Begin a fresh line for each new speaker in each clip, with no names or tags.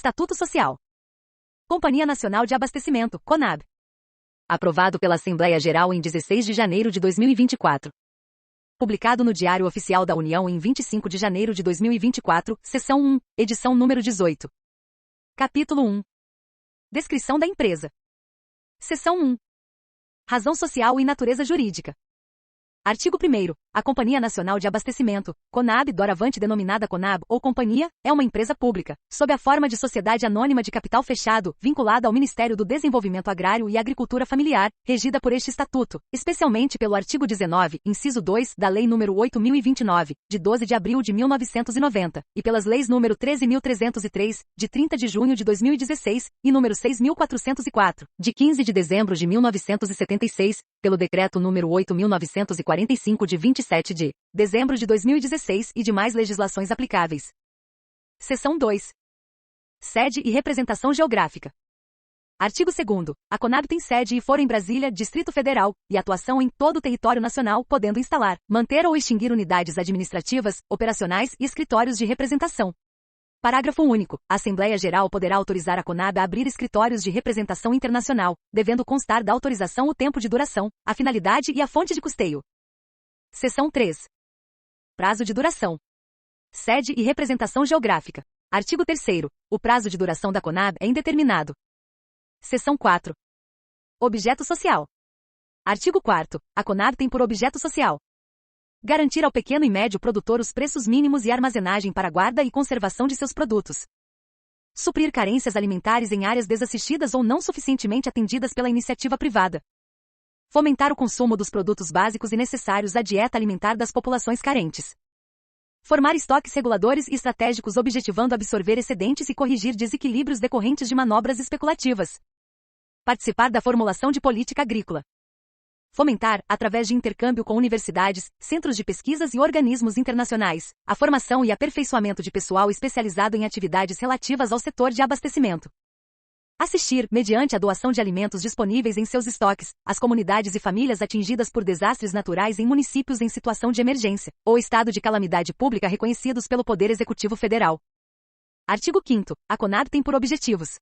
Estatuto Social. Companhia Nacional de Abastecimento, CONAB. Aprovado pela Assembleia Geral em 16 de janeiro de 2024. Publicado no Diário Oficial da União em 25 de janeiro de 2024, Seção 1, edição número 18. Capítulo 1. Descrição da empresa. Seção 1. Razão social e natureza jurídica. Artigo 1º. A Companhia Nacional de Abastecimento, CONAB, doravante denominada CONAB ou Companhia, é uma empresa pública, sob a forma de sociedade anônima de capital fechado, vinculada ao Ministério do Desenvolvimento Agrário e Agricultura Familiar, regida por este Estatuto, especialmente pelo artigo 19, inciso 2, da Lei nº 8.029, de 12 de abril de 1990, e pelas leis nº 13.303, de 30 de junho de 2016, e nº 6.404, de 15 de dezembro de 1976, pelo Decreto nº 8.945, de 27 de dezembro de 2016 e demais legislações aplicáveis. Seção 2. Sede e representação geográfica. Artigo 2º. A CONAB tem sede e foro em Brasília, Distrito Federal, e atuação em todo o território nacional, podendo instalar, manter ou extinguir unidades administrativas, operacionais e escritórios de representação. Parágrafo único. A Assembleia Geral poderá autorizar a CONAB a abrir escritórios de representação internacional, devendo constar da autorização o tempo de duração, a finalidade e a fonte de custeio. Seção 3. Prazo de duração. Sede e representação geográfica. Artigo 3º. O prazo de duração da CONAB é indeterminado. Seção 4. Objeto social. Artigo 4º. A CONAB tem por objeto social garantir ao pequeno e médio produtor os preços mínimos e armazenagem para guarda e conservação de seus produtos. Suprir carências alimentares em áreas desassistidas ou não suficientemente atendidas pela iniciativa privada. Fomentar o consumo dos produtos básicos e necessários à dieta alimentar das populações carentes. Formar estoques reguladores e estratégicos objetivando absorver excedentes e corrigir desequilíbrios decorrentes de manobras especulativas. Participar da formulação de política agrícola. Fomentar, através de intercâmbio com universidades, centros de pesquisas e organismos internacionais, a formação e aperfeiçoamento de pessoal especializado em atividades relativas ao setor de abastecimento. Assistir, mediante a doação de alimentos disponíveis em seus estoques, as comunidades e famílias atingidas por desastres naturais em municípios em situação de emergência, ou estado de calamidade pública reconhecidos pelo Poder Executivo Federal. Artigo 5º. A CONAB tem por objetivos: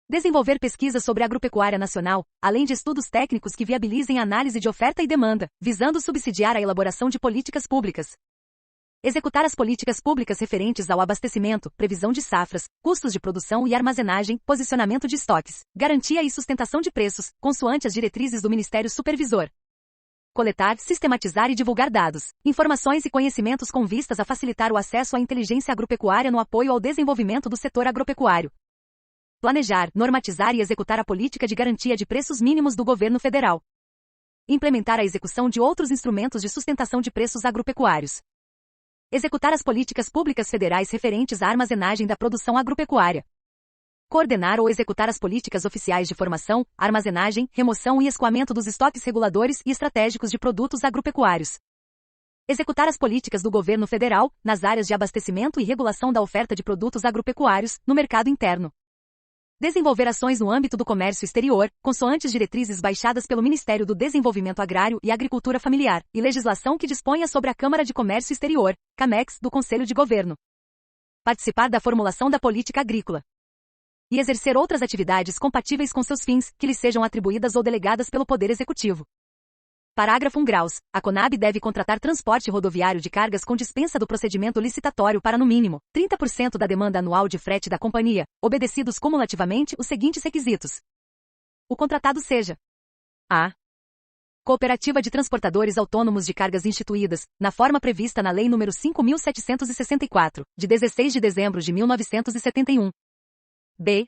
desenvolver pesquisas sobre agropecuária nacional, além de estudos técnicos que viabilizem a análise de oferta e demanda, visando subsidiar a elaboração de políticas públicas. Executar as políticas públicas referentes ao abastecimento, previsão de safras, custos de produção e armazenagem, posicionamento de estoques, garantia e sustentação de preços, consoante as diretrizes do Ministério Supervisor. Coletar, sistematizar e divulgar dados, informações e conhecimentos com vistas a facilitar o acesso à inteligência agropecuária no apoio ao desenvolvimento do setor agropecuário. Planejar, normatizar e executar a política de garantia de preços mínimos do governo federal. Implementar a execução de outros instrumentos de sustentação de preços agropecuários. Executar as políticas públicas federais referentes à armazenagem da produção agropecuária. Coordenar ou executar as políticas oficiais de formação, armazenagem, remoção e escoamento dos estoques reguladores e estratégicos de produtos agropecuários. Executar as políticas do governo federal, nas áreas de abastecimento e regulação da oferta de produtos agropecuários, no mercado interno. Desenvolver ações no âmbito do comércio exterior, consoante as diretrizes baixadas pelo Ministério do Desenvolvimento Agrário e Agricultura Familiar, e legislação que disponha sobre a Câmara de Comércio Exterior, CAMEX, do Conselho de Governo. Participar da formulação da política agrícola. E exercer outras atividades compatíveis com seus fins, que lhes sejam atribuídas ou delegadas pelo Poder Executivo. Parágrafo 1 graus. A CONAB deve contratar transporte rodoviário de cargas com dispensa do procedimento licitatório para, no mínimo, 30% da demanda anual de frete da companhia, obedecidos cumulativamente os seguintes requisitos: o contratado seja a cooperativa de transportadores autônomos de cargas instituídas, na forma prevista na Lei nº 5.764, de 16 de dezembro de 1971. b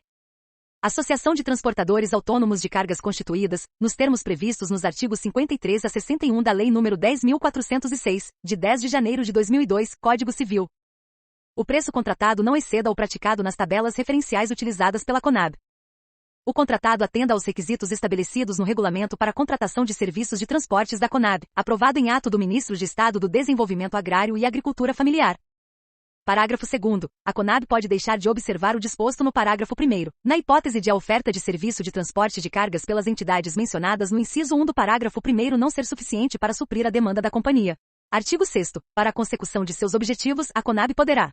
Associação de Transportadores Autônomos de Cargas constituídas, nos termos previstos nos artigos 53 a 61 da Lei nº 10.406, de 10 de janeiro de 2002, Código Civil. O preço contratado não exceda o praticado nas tabelas referenciais utilizadas pela CONAB. O contratado atenda aos requisitos estabelecidos no Regulamento para a Contratação de Serviços de Transportes da CONAB, aprovado em ato do Ministro de Estado do Desenvolvimento Agrário e Agricultura Familiar. Parágrafo 2º. A CONAB pode deixar de observar o disposto no parágrafo 1º, na hipótese de a oferta de serviço de transporte de cargas pelas entidades mencionadas no inciso 1 do parágrafo 1º não ser suficiente para suprir a demanda da companhia. Artigo 6º. Para a consecução de seus objetivos, a CONAB poderá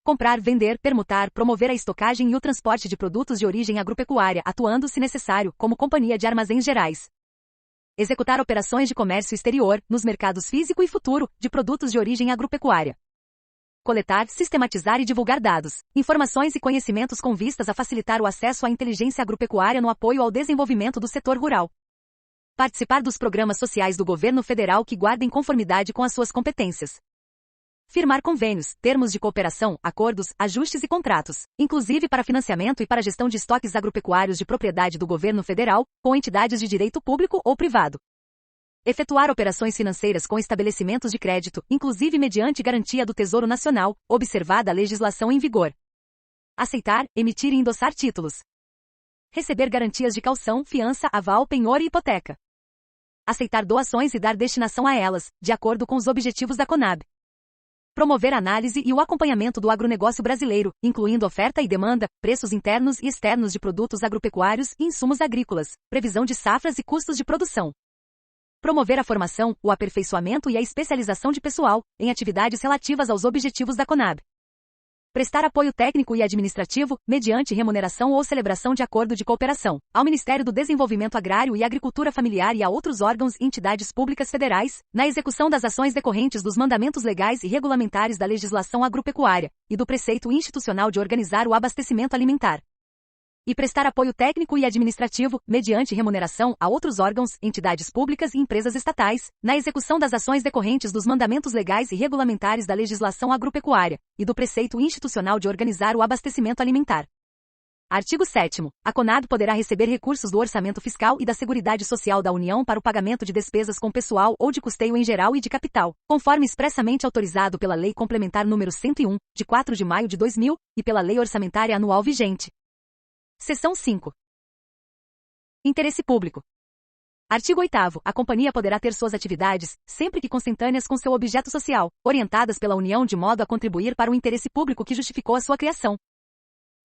comprar, vender, permutar, promover a estocagem e o transporte de produtos de origem agropecuária, atuando, se necessário, como companhia de armazéns gerais. Executar operações de comércio exterior, nos mercados físico e futuro, de produtos de origem agropecuária. Coletar, sistematizar e divulgar dados, informações e conhecimentos com vistas a facilitar o acesso à inteligência agropecuária no apoio ao desenvolvimento do setor rural. Participar dos programas sociais do governo federal que guardem conformidade com as suas competências. Firmar convênios, termos de cooperação, acordos, ajustes e contratos, inclusive para financiamento e para gestão de estoques agropecuários de propriedade do governo federal, com entidades de direito público ou privado. Efetuar operações financeiras com estabelecimentos de crédito, inclusive mediante garantia do Tesouro Nacional, observada a legislação em vigor. Aceitar, emitir e endossar títulos. Receber garantias de caução, fiança, aval, penhor e hipoteca. Aceitar doações e dar destinação a elas, de acordo com os objetivos da Conab. Promover a análise e o acompanhamento do agronegócio brasileiro, incluindo oferta e demanda, preços internos e externos de produtos agropecuários e insumos agrícolas, previsão de safras e custos de produção. Promover a formação, o aperfeiçoamento e a especialização de pessoal, em atividades relativas aos objetivos da Conab. Prestar apoio técnico e administrativo, mediante remuneração ou celebração de acordo de cooperação, ao Ministério do Desenvolvimento Agrário e Agricultura Familiar e a outros órgãos e entidades públicas federais, na execução das ações decorrentes dos mandamentos legais e regulamentares da legislação agropecuária, e do preceito institucional de organizar o abastecimento alimentar. E prestar apoio técnico e administrativo, mediante remuneração, a outros órgãos, entidades públicas e empresas estatais, na execução das ações decorrentes dos mandamentos legais e regulamentares da legislação agropecuária, e do preceito institucional de organizar o abastecimento alimentar. Artigo 7º. A Conab poderá receber recursos do Orçamento Fiscal e da Seguridade Social da União para o pagamento de despesas com pessoal ou de custeio em geral e de capital, conforme expressamente autorizado pela Lei Complementar nº 101, de 4 de maio de 2000, e pela Lei Orçamentária Anual vigente. Seção 5. Interesse público. Artigo 8º. A companhia poderá ter suas atividades, sempre que consentâneas com seu objeto social, orientadas pela União de modo a contribuir para o interesse público que justificou a sua criação.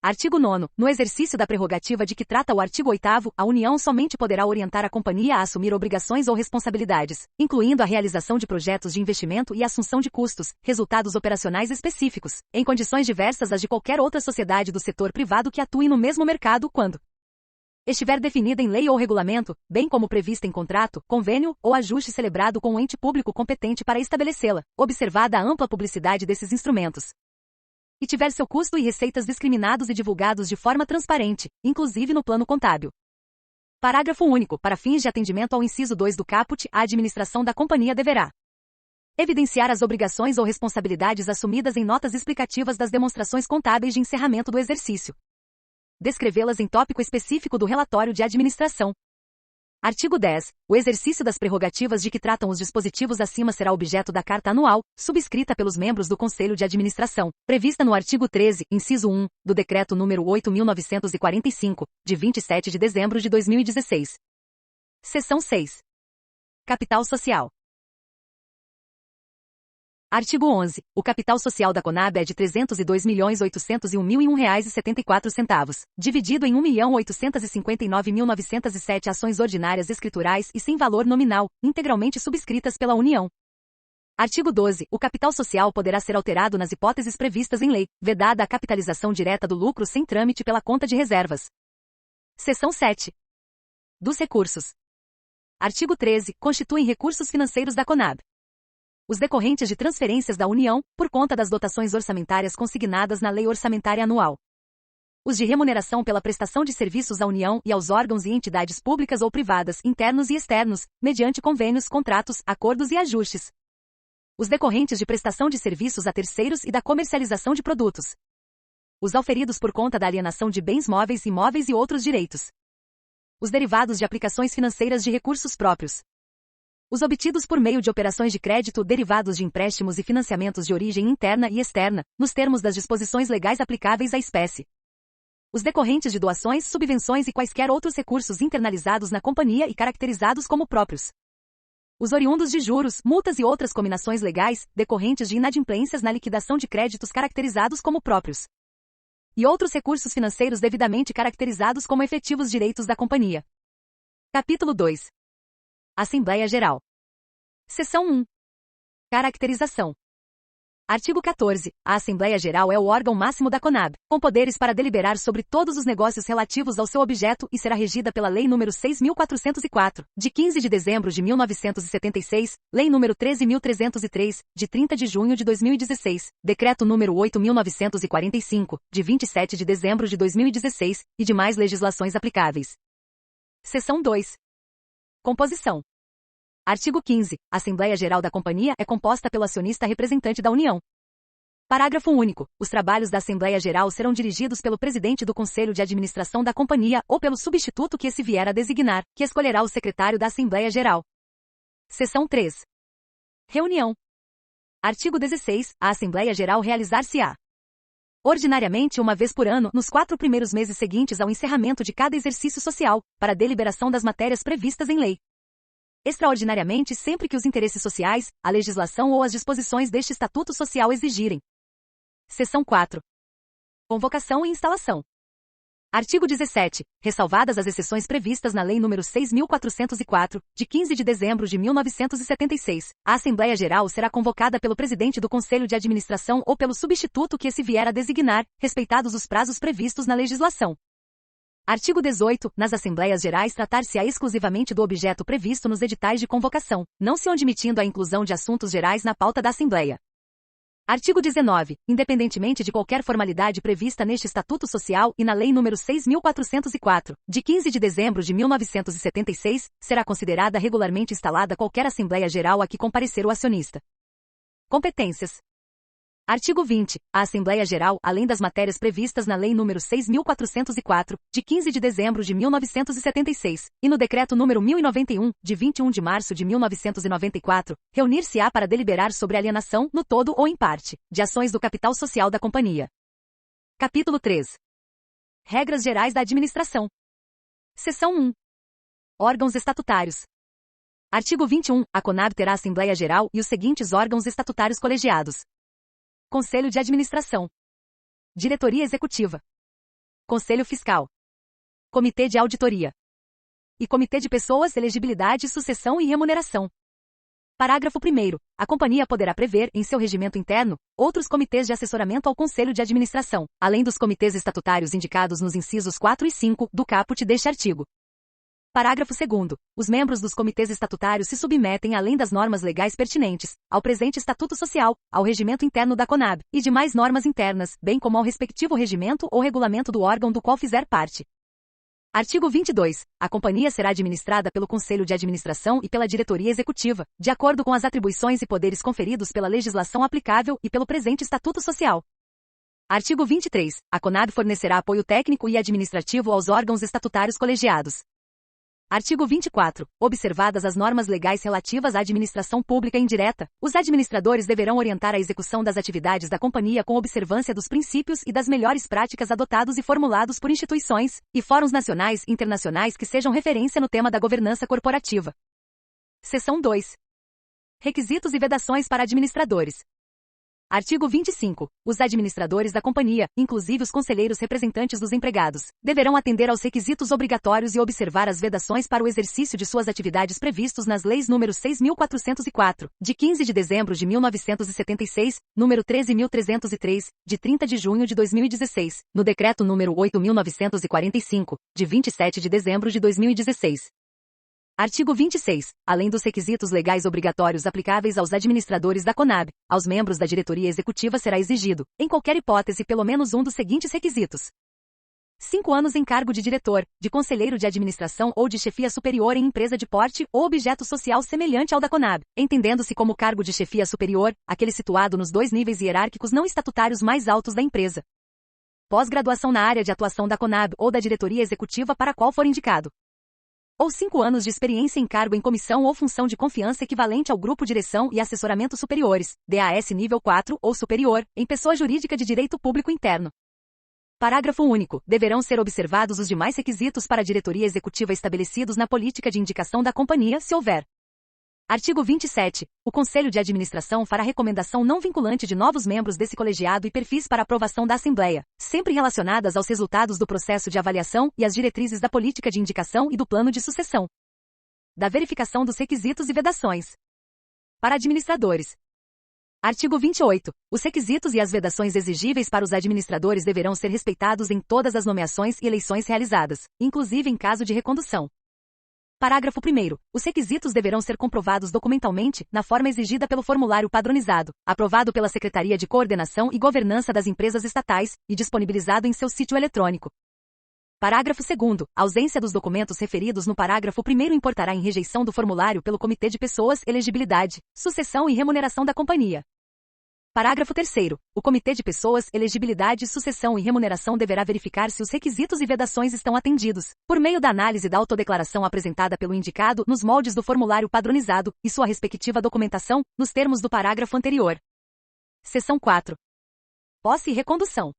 Artigo 9º. No exercício da prerrogativa de que trata o artigo 8º, a União somente poderá orientar a companhia a assumir obrigações ou responsabilidades, incluindo a realização de projetos de investimento e assunção de custos, resultados operacionais específicos, em condições diversas às de qualquer outra sociedade do setor privado que atue no mesmo mercado quando estiver definida em lei ou regulamento, bem como prevista em contrato, convênio ou ajuste celebrado com o ente público competente para estabelecê-la, observada a ampla publicidade desses instrumentos. E tiver seu custo e receitas discriminados e divulgados de forma transparente, inclusive no plano contábil. Parágrafo único. Para fins de atendimento ao inciso 2 do caput, a administração da companhia deverá evidenciar as obrigações ou responsabilidades assumidas em notas explicativas das demonstrações contábeis de encerramento do exercício. Descrevê-las em tópico específico do relatório de administração. Artigo 10. O exercício das prerrogativas de que tratam os dispositivos acima será objeto da carta anual, subscrita pelos membros do Conselho de Administração, prevista no artigo 13, inciso 1, do Decreto nº 8.945, de 27 de dezembro de 2016. Seção 6. Capital social. Artigo 11. O capital social da Conab é de R$ 302.801.001,74, dividido em 1.859.907 ações ordinárias escriturais e sem valor nominal, integralmente subscritas pela União. Artigo 12. O capital social poderá ser alterado nas hipóteses previstas em lei, vedada a capitalização direta do lucro sem trâmite pela conta de reservas. Seção 7. Dos recursos. Artigo 13. Constituem recursos financeiros da Conab os decorrentes de transferências da União, por conta das dotações orçamentárias consignadas na Lei Orçamentária Anual. Os de remuneração pela prestação de serviços à União e aos órgãos e entidades públicas ou privadas, internos e externos, mediante convênios, contratos, acordos e ajustes. Os decorrentes de prestação de serviços a terceiros e da comercialização de produtos. Os auferidos por conta da alienação de bens móveis, imóveis e outros direitos. Os derivados de aplicações financeiras de recursos próprios. Os obtidos por meio de operações de crédito derivados de empréstimos e financiamentos de origem interna e externa, nos termos das disposições legais aplicáveis à espécie. Os decorrentes de doações, subvenções e quaisquer outros recursos internalizados na companhia e caracterizados como próprios. Os oriundos de juros, multas e outras cominações legais, decorrentes de inadimplências na liquidação de créditos caracterizados como próprios. E outros recursos financeiros devidamente caracterizados como efetivos direitos da companhia. Capítulo 2. Assembleia Geral. Seção 1. Caracterização. Artigo 14. A Assembleia Geral é o órgão máximo da CONAB, com poderes para deliberar sobre todos os negócios relativos ao seu objeto e será regida pela Lei nº 6.404, de 15 de dezembro de 1976, Lei nº 13.303, de 30 de junho de 2016, Decreto nº 8.945, de 27 de dezembro de 2016, e demais legislações aplicáveis. Seção 2. Composição. Artigo 15. A Assembleia Geral da Companhia é composta pelo acionista representante da União. Parágrafo único. Os trabalhos da Assembleia Geral serão dirigidos pelo presidente do Conselho de Administração da Companhia ou pelo substituto que esse vier a designar, que escolherá o secretário da Assembleia Geral. Seção 3. Reunião. Artigo 16. A Assembleia Geral realizar-se-á ordinariamente uma vez por ano, nos 4 primeiros meses seguintes ao encerramento de cada exercício social, para a deliberação das matérias previstas em lei. Extraordinariamente sempre que os interesses sociais, a legislação ou as disposições deste Estatuto Social exigirem. Seção 4. Convocação e instalação. Artigo 17. Ressalvadas as exceções previstas na Lei nº 6.404, de 15 de dezembro de 1976, a Assembleia Geral será convocada pelo presidente do Conselho de Administração ou pelo substituto que esse vier a designar, respeitados os prazos previstos na legislação. Artigo 18. Nas Assembleias Gerais tratar-se-á exclusivamente do objeto previsto nos editais de convocação, não se admitindo a inclusão de assuntos gerais na pauta da Assembleia. Artigo 19. Independentemente de qualquer formalidade prevista neste Estatuto Social e na Lei nº 6.404, de 15 de dezembro de 1976, será considerada regularmente instalada qualquer Assembleia Geral a que comparecer o acionista. Competências. Artigo 20. A Assembleia Geral, além das matérias previstas na Lei nº 6.404, de 15 de dezembro de 1976, e no Decreto nº 1091, de 21 de março de 1994, reunir-se-á para deliberar sobre alienação, no todo ou em parte, de ações do capital social da companhia. Capítulo 3. Regras Gerais da Administração. Seção 1. Órgãos estatutários. Artigo 21. A CONAB terá Assembleia Geral e os seguintes órgãos estatutários colegiados: Conselho de Administração, Diretoria Executiva, Conselho Fiscal, Comitê de Auditoria e Comitê de Pessoas, Elegibilidade, Sucessão e Remuneração. Parágrafo 1º. A companhia poderá prever, em seu regimento interno, outros comitês de assessoramento ao Conselho de Administração, além dos comitês estatutários indicados nos incisos 4 e 5 do caput deste artigo. Parágrafo 2º. Os membros dos comitês estatutários se submetem, além das normas legais pertinentes, ao presente Estatuto Social, ao regimento interno da CONAB, e demais normas internas, bem como ao respectivo regimento ou regulamento do órgão do qual fizer parte. Artigo 22. A companhia será administrada pelo Conselho de Administração e pela Diretoria Executiva, de acordo com as atribuições e poderes conferidos pela legislação aplicável e pelo presente Estatuto Social. Artigo 23. A CONAB fornecerá apoio técnico e administrativo aos órgãos estatutários colegiados. Artigo 24. Observadas as normas legais relativas à administração pública indireta, os administradores deverão orientar a execução das atividades da companhia com observância dos princípios e das melhores práticas adotados e formulados por instituições e fóruns nacionais e internacionais que sejam referência no tema da governança corporativa. Seção 2. Requisitos e vedações para administradores. Artigo 25. Os administradores da companhia, inclusive os conselheiros representantes dos empregados, deverão atender aos requisitos obrigatórios e observar as vedações para o exercício de suas atividades previstos nas leis nº 6.404, de 15 de dezembro de 1976, nº 13.303, de 30 de junho de 2016, no Decreto nº 8.945, de 27 de dezembro de 2016. Artigo 26. Além dos requisitos legais obrigatórios aplicáveis aos administradores da CONAB, aos membros da diretoria executiva será exigido, em qualquer hipótese, pelo menos um dos seguintes requisitos: 5 anos em cargo de diretor, de conselheiro de administração ou de chefia superior em empresa de porte ou objeto social semelhante ao da CONAB, entendendo-se como cargo de chefia superior, aquele situado nos 2 níveis hierárquicos não estatutários mais altos da empresa. Pós-graduação na área de atuação da CONAB ou da diretoria executiva para a qual for indicado. Ou 5 anos de experiência em cargo em comissão ou função de confiança equivalente ao grupo direção e assessoramento superiores, DAS nível 4 ou superior, em pessoa jurídica de direito público interno. Parágrafo único. Deverão ser observados os demais requisitos para a diretoria executiva estabelecidos na política de indicação da companhia, se houver. Artigo 27. O Conselho de Administração fará recomendação não vinculante de novos membros desse colegiado e perfis para aprovação da Assembleia, sempre relacionadas aos resultados do processo de avaliação e às diretrizes da política de indicação e do plano de sucessão. Da verificação dos requisitos e vedações. Para administradores. Artigo 28. Os requisitos e as vedações exigíveis para os administradores deverão ser respeitados em todas as nomeações e eleições realizadas, inclusive em caso de recondução. Parágrafo 1º. Os requisitos deverão ser comprovados documentalmente, na forma exigida pelo formulário padronizado, aprovado pela Secretaria de Coordenação e Governança das Empresas Estatais e disponibilizado em seu sítio eletrônico. Parágrafo 2º. A ausência dos documentos referidos no parágrafo 1º importará em rejeição do formulário pelo Comitê de Pessoas, Elegibilidade, Sucessão e Remuneração da Companhia. Parágrafo 3º. O Comitê de Pessoas, Elegibilidade, Sucessão e Remuneração deverá verificar se os requisitos e vedações estão atendidos, por meio da análise da autodeclaração apresentada pelo indicado nos moldes do formulário padronizado e sua respectiva documentação, nos termos do parágrafo anterior. Seção 4. Posse e recondução.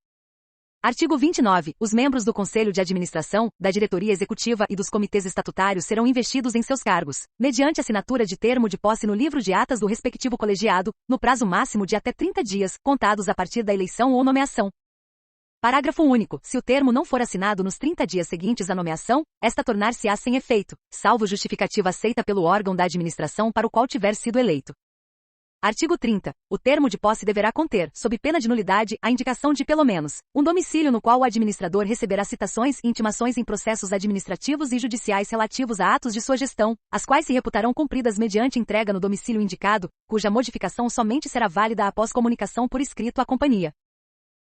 Artigo 29. Os membros do Conselho de Administração, da Diretoria Executiva e dos comitês estatutários serão investidos em seus cargos, mediante assinatura de termo de posse no livro de atas do respectivo colegiado, no prazo máximo de até 30 dias, contados a partir da eleição ou nomeação. Parágrafo único. Se o termo não for assinado nos 30 dias seguintes à nomeação, esta tornar-se-á sem efeito, salvo justificativa aceita pelo órgão da administração para o qual tiver sido eleito. Artigo 30. O termo de posse deverá conter, sob pena de nulidade, a indicação de pelo menos um domicílio no qual o administrador receberá citações e intimações em processos administrativos e judiciais relativos a atos de sua gestão, as quais se reputarão cumpridas mediante entrega no domicílio indicado, cuja modificação somente será válida após comunicação por escrito à companhia.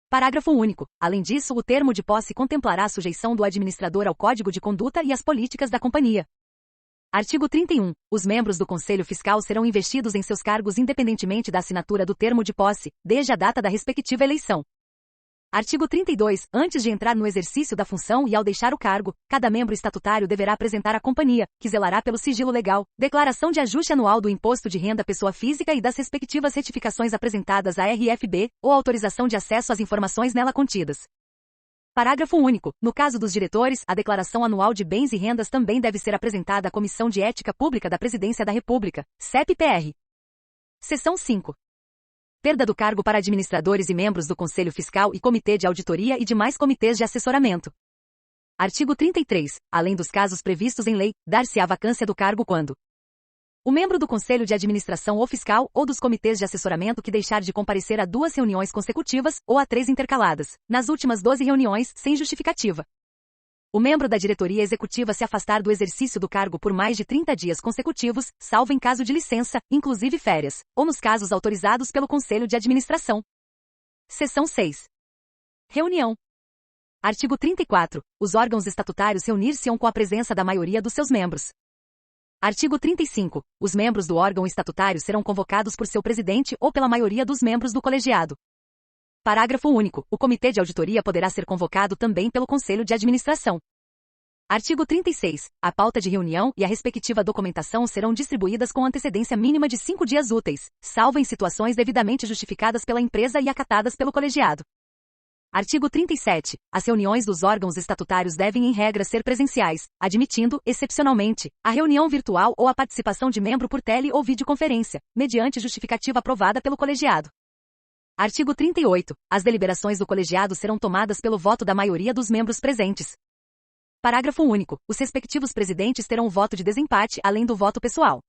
Parágrafo único. Além disso, o termo de posse contemplará a sujeição do administrador ao Código de Conduta e às políticas da companhia. Artigo 31. Os membros do Conselho Fiscal serão investidos em seus cargos independentemente da assinatura do termo de posse, desde a data da respectiva eleição. Artigo 32. Antes de entrar no exercício da função e ao deixar o cargo, cada membro estatutário deverá apresentar à companhia, que zelará pelo sigilo legal, declaração de ajuste anual do Imposto de Renda Pessoa Física e das respectivas retificações apresentadas à RFB, ou autorização de acesso às informações nela contidas. Parágrafo único. No caso dos diretores, a declaração anual de bens e rendas também deve ser apresentada à Comissão de Ética Pública da Presidência da República, CEP-PR. Seção 5. Perda do cargo para administradores e membros do Conselho Fiscal e Comitê de Auditoria e demais comitês de assessoramento. Artigo 33. Além dos casos previstos em lei, dar-se-á vacância do cargo quando o membro do Conselho de Administração ou Fiscal, ou dos comitês de assessoramento que deixar de comparecer a 2 reuniões consecutivas, ou a 3 intercaladas, nas últimas 12 reuniões, sem justificativa. O membro da diretoria executiva se afastar do exercício do cargo por mais de 30 dias consecutivos, salvo em caso de licença, inclusive férias, ou nos casos autorizados pelo Conselho de Administração. Seção 6. Reunião. Artigo 34. Os órgãos estatutários reunir-se-ão com a presença da maioria dos seus membros. Artigo 35. Os membros do órgão estatutário serão convocados por seu presidente ou pela maioria dos membros do colegiado. Parágrafo único. O Comitê de Auditoria poderá ser convocado também pelo Conselho de Administração. Artigo 36. A pauta de reunião e a respectiva documentação serão distribuídas com antecedência mínima de 5 dias úteis, salvo em situações devidamente justificadas pela empresa e acatadas pelo colegiado. Artigo 37. As reuniões dos órgãos estatutários devem em regra ser presenciais, admitindo, excepcionalmente, a reunião virtual ou a participação de membro por tele ou videoconferência, mediante justificativa aprovada pelo colegiado. Artigo 38. As deliberações do colegiado serão tomadas pelo voto da maioria dos membros presentes. Parágrafo único. Os respectivos presidentes terão o voto de desempate além do voto pessoal.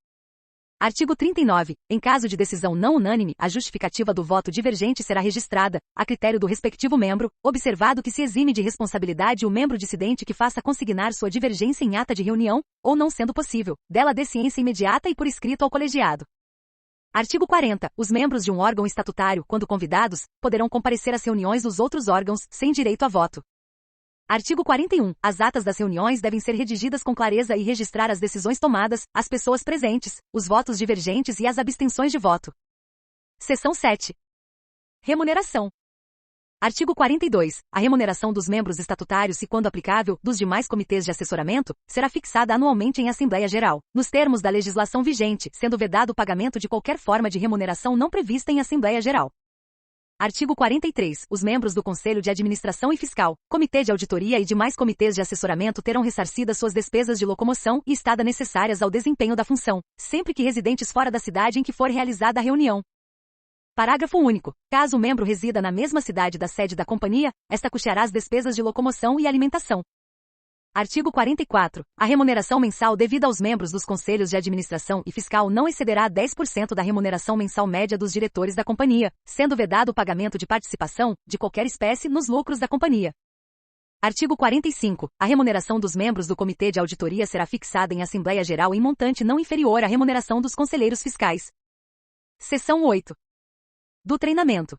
Artigo 39. Em caso de decisão não unânime, a justificativa do voto divergente será registrada, a critério do respectivo membro, observado que se exime de responsabilidade o membro dissidente que faça consignar sua divergência em ata de reunião, ou não sendo possível, dela dê ciência imediata e por escrito ao colegiado. Artigo 40. Os membros de um órgão estatutário, quando convidados, poderão comparecer às reuniões dos outros órgãos, sem direito a voto. Artigo 41. As atas das reuniões devem ser redigidas com clareza e registrar as decisões tomadas, as pessoas presentes, os votos divergentes e as abstenções de voto. Seção 7. Remuneração. Artigo 42. A remuneração dos membros estatutários e, quando aplicável, dos demais comitês de assessoramento, será fixada anualmente em Assembleia Geral, nos termos da legislação vigente, sendo vedado o pagamento de qualquer forma de remuneração não prevista em Assembleia Geral. Artigo 43. Os membros do Conselho de Administração e Fiscal, Comitê de Auditoria e demais comitês de assessoramento terão ressarcidas suas despesas de locomoção e estada necessárias ao desempenho da função, sempre que residentes fora da cidade em que for realizada a reunião. Parágrafo único. Caso o membro resida na mesma cidade da sede da companhia, esta custeará as despesas de locomoção e alimentação. Artigo 44. A remuneração mensal devida aos membros dos conselhos de administração e fiscal não excederá 10% da remuneração mensal média dos diretores da companhia, sendo vedado o pagamento de participação, de qualquer espécie, nos lucros da companhia. Artigo 45. A remuneração dos membros do Comitê de Auditoria será fixada em Assembleia Geral em montante não inferior à remuneração dos conselheiros fiscais. Seção 8. Do treinamento.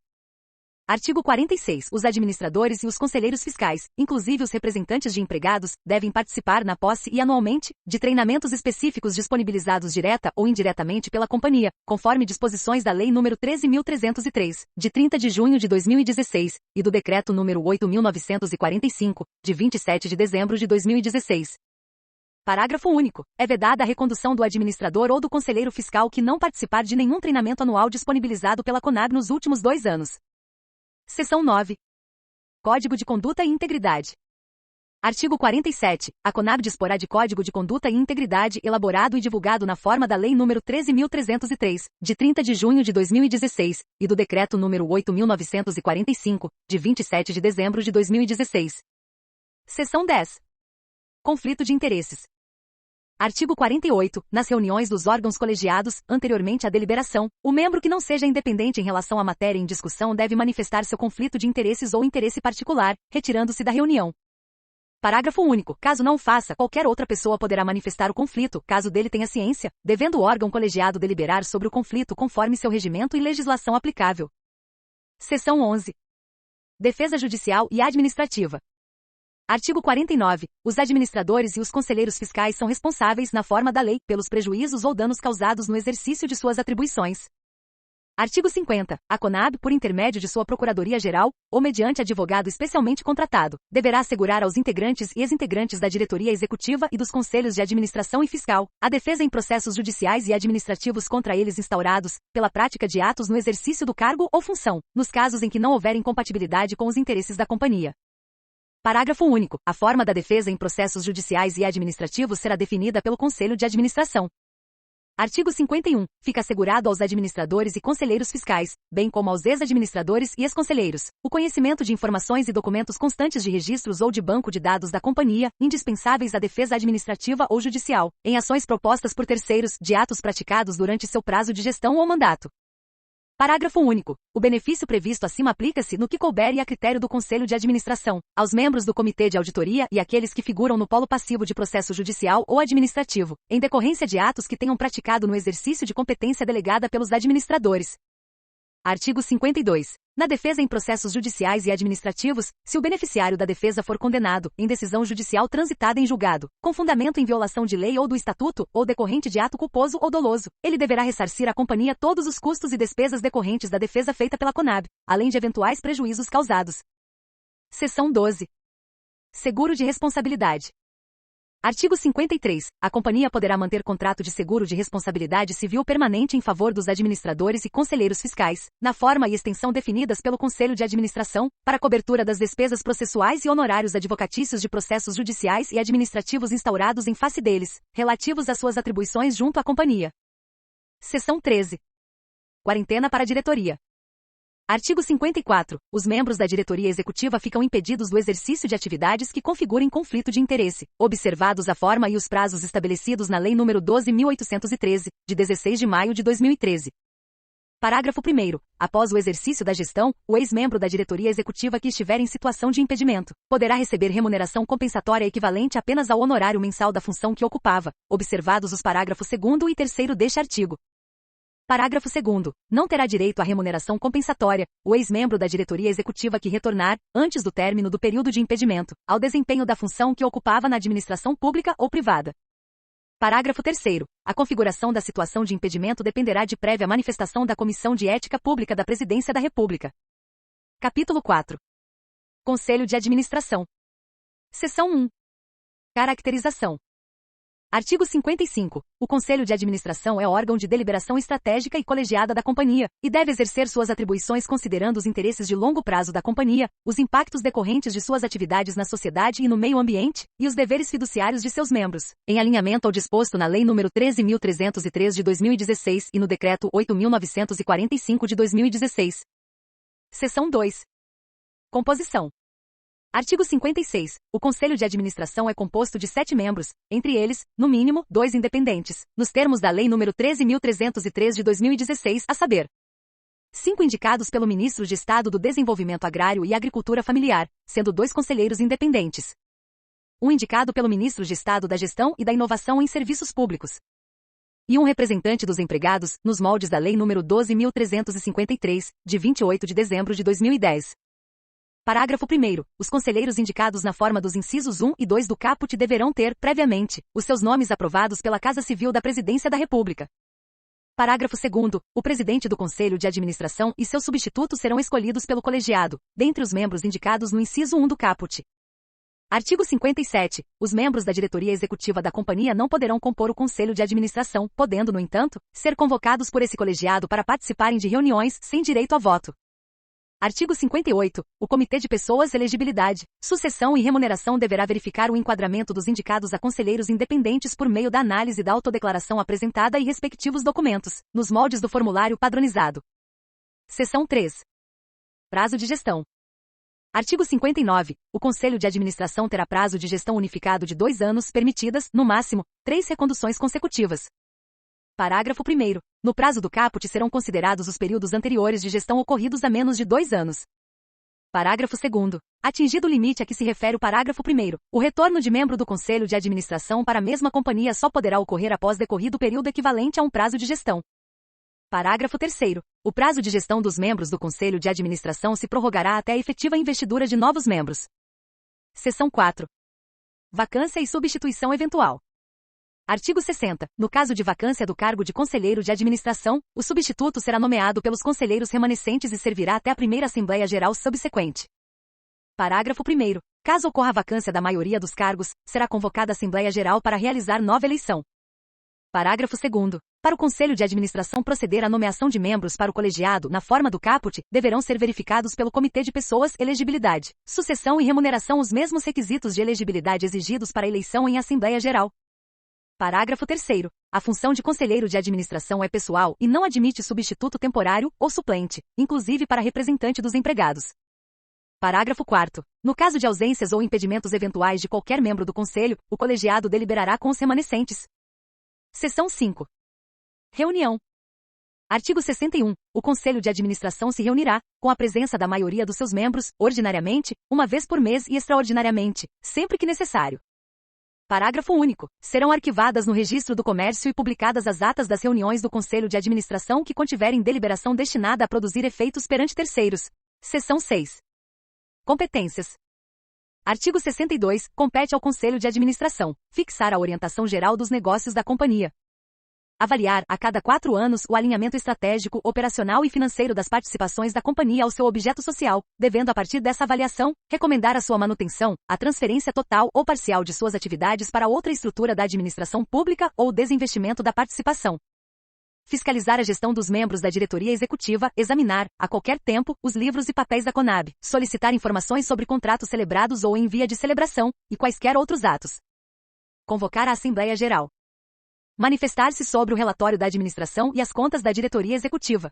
Artigo 46. Os administradores e os conselheiros fiscais, inclusive os representantes de empregados, devem participar na posse e anualmente, de treinamentos específicos disponibilizados direta ou indiretamente pela companhia, conforme disposições da Lei nº 13.303, de 30 de junho de 2016, e do Decreto nº 8.945, de 27 de dezembro de 2016. Parágrafo único. É vedada a recondução do administrador ou do conselheiro fiscal que não participar de nenhum treinamento anual disponibilizado pela CONAB nos últimos 2 anos. Seção 9. Código de Conduta e Integridade. Artigo 47. A CONAB disporá de Código de Conduta e Integridade elaborado e divulgado na forma da Lei nº 13.303, de 30 de junho de 2016, e do Decreto nº 8.945, de 27 de dezembro de 2016. Seção 10. Conflito de interesses. Artigo 48. Nas reuniões dos órgãos colegiados, anteriormente à deliberação, o membro que não seja independente em relação à matéria em discussão deve manifestar seu conflito de interesses ou interesse particular, retirando-se da reunião. Parágrafo único. Caso não o faça, qualquer outra pessoa poderá manifestar o conflito, caso dele tenha ciência, devendo o órgão colegiado deliberar sobre o conflito conforme seu regimento e legislação aplicável. Seção 11. Defesa judicial e administrativa. Artigo 49. Os administradores e os conselheiros fiscais são responsáveis, na forma da lei, pelos prejuízos ou danos causados no exercício de suas atribuições. Artigo 50. A CONAB, por intermédio de sua Procuradoria-Geral, ou mediante advogado especialmente contratado, deverá assegurar aos integrantes e ex-integrantes da diretoria executiva e dos conselhos de administração e fiscal a defesa em processos judiciais e administrativos contra eles instaurados, pela prática de atos no exercício do cargo ou função, nos casos em que não houver incompatibilidade com os interesses da companhia. Parágrafo único. A forma da defesa em processos judiciais e administrativos será definida pelo Conselho de Administração. Artigo 51. Fica assegurado aos administradores e conselheiros fiscais, bem como aos ex-administradores e ex-conselheiros, o conhecimento de informações e documentos constantes de registros ou de banco de dados da companhia, indispensáveis à defesa administrativa ou judicial, em ações propostas por terceiros, de atos praticados durante seu prazo de gestão ou mandato. Parágrafo único. O benefício previsto acima aplica-se no que couber e a critério do Conselho de Administração, aos membros do Comitê de Auditoria e àqueles que figuram no polo passivo de processo judicial ou administrativo, em decorrência de atos que tenham praticado no exercício de competência delegada pelos administradores. Artigo 52. Na defesa em processos judiciais e administrativos, se o beneficiário da defesa for condenado, em decisão judicial transitada em julgado, com fundamento em violação de lei ou do estatuto, ou decorrente de ato culposo ou doloso, ele deverá ressarcir à companhia todos os custos e despesas decorrentes da defesa feita pela CONAB, além de eventuais prejuízos causados. Seção 12. Seguro de responsabilidade. Artigo 53. A companhia poderá manter contrato de seguro de responsabilidade civil permanente em favor dos administradores e conselheiros fiscais, na forma e extensão definidas pelo Conselho de Administração, para cobertura das despesas processuais e honorários advocatícios de processos judiciais e administrativos instaurados em face deles, relativos às suas atribuições junto à companhia. Seção 13. Quarentena para a diretoria. Artigo 54. Os membros da diretoria executiva ficam impedidos do exercício de atividades que configurem conflito de interesse, observados a forma e os prazos estabelecidos na Lei nº 12.813, de 16 de maio de 2013. Parágrafo 1º. Após o exercício da gestão, o ex-membro da diretoria executiva que estiver em situação de impedimento, poderá receber remuneração compensatória equivalente apenas ao honorário mensal da função que ocupava, observados os parágrafos 2º e 3º deste artigo. Parágrafo 2º. Não terá direito à remuneração compensatória o ex-membro da diretoria executiva que retornar, antes do término do período de impedimento, ao desempenho da função que ocupava na administração pública ou privada. Parágrafo 3º. A configuração da situação de impedimento dependerá de prévia manifestação da Comissão de Ética Pública da Presidência da República. Capítulo 4. Conselho de Administração. Seção 1. Caracterização. Artigo 55. O Conselho de Administração é órgão de deliberação estratégica e colegiada da companhia, e deve exercer suas atribuições considerando os interesses de longo prazo da companhia, os impactos decorrentes de suas atividades na sociedade e no meio ambiente, e os deveres fiduciários de seus membros, em alinhamento ao disposto na Lei nº 13.303 de 2016 e no Decreto 8.945 de 2016. Seção 2. Composição. Artigo 56. O Conselho de Administração é composto de 7 membros, entre eles, no mínimo, 2 independentes, nos termos da Lei nº 13.303 de 2016, a saber, 5 indicados pelo Ministro de Estado do Desenvolvimento Agrário e Agricultura Familiar, sendo 2 conselheiros independentes. 1 indicado pelo Ministro de Estado da Gestão e da Inovação em Serviços Públicos. E 1 representante dos empregados, nos moldes da Lei nº 12.353, de 28 de dezembro de 2010. Parágrafo 1º. Os conselheiros indicados na forma dos incisos 1 e 2 do caput deverão ter, previamente, os seus nomes aprovados pela Casa Civil da Presidência da República. Parágrafo 2º. O presidente do Conselho de Administração e seus substitutos serão escolhidos pelo colegiado, dentre os membros indicados no inciso 1 do caput. Artigo 57. Os membros da diretoria executiva da companhia não poderão compor o Conselho de Administração, podendo, no entanto, ser convocados por esse colegiado para participarem de reuniões sem direito a voto. Artigo 58. O Comitê de Pessoas, Elegibilidade, Sucessão e Remuneração deverá verificar o enquadramento dos indicados a conselheiros independentes por meio da análise da autodeclaração apresentada e respectivos documentos, nos moldes do formulário padronizado. Seção 3. Prazo de gestão. Artigo 59. O Conselho de Administração terá prazo de gestão unificado de 2 anos, permitidas, no máximo, 3 reconduções consecutivas. Parágrafo 1º. No prazo do caput serão considerados os períodos anteriores de gestão ocorridos há menos de 2 anos. Parágrafo 2º. Atingido o limite a que se refere o parágrafo 1º, o retorno de membro do Conselho de Administração para a mesma companhia só poderá ocorrer após decorrido período equivalente a um prazo de gestão. Parágrafo 3º. O prazo de gestão dos membros do Conselho de Administração se prorrogará até a efetiva investidura de novos membros. Seção 4. Vacância e substituição eventual. Artigo 60. No caso de vacância do cargo de conselheiro de administração, o substituto será nomeado pelos conselheiros remanescentes e servirá até a primeira Assembleia Geral subsequente. Parágrafo 1º. Caso ocorra a vacância da maioria dos cargos, será convocada a Assembleia Geral para realizar nova eleição. Parágrafo 2º. Para o Conselho de Administração proceder à nomeação de membros para o colegiado na forma do caput, deverão ser verificados pelo Comitê de Pessoas, Elegibilidade, Sucessão e Remuneração os mesmos requisitos de elegibilidade exigidos para a eleição em Assembleia Geral. Parágrafo 3º. A função de conselheiro de administração é pessoal e não admite substituto temporário ou suplente, inclusive para representante dos empregados. Parágrafo 4º. No caso de ausências ou impedimentos eventuais de qualquer membro do Conselho, o colegiado deliberará com os remanescentes. Seção 5. Reunião. Artigo 61. O Conselho de Administração se reunirá, com a presença da maioria dos seus membros, ordinariamente, uma vez por mês e extraordinariamente, sempre que necessário. Parágrafo único. Serão arquivadas no Registro do Comércio e publicadas as atas das reuniões do Conselho de Administração que contiverem deliberação destinada a produzir efeitos perante terceiros. Seção 6. Competências. Artigo 62. Compete ao Conselho de Administração fixar a orientação geral dos negócios da companhia. Avaliar, a cada 4 anos, o alinhamento estratégico, operacional e financeiro das participações da companhia ao seu objeto social, devendo, a partir dessa avaliação, recomendar a sua manutenção, a transferência total ou parcial de suas atividades para outra estrutura da administração pública ou o desinvestimento da participação. Fiscalizar a gestão dos membros da diretoria executiva, examinar, a qualquer tempo, os livros e papéis da Conab, solicitar informações sobre contratos celebrados ou em via de celebração, e quaisquer outros atos. Convocar a Assembleia Geral. Manifestar-se sobre o relatório da administração e as contas da diretoria executiva.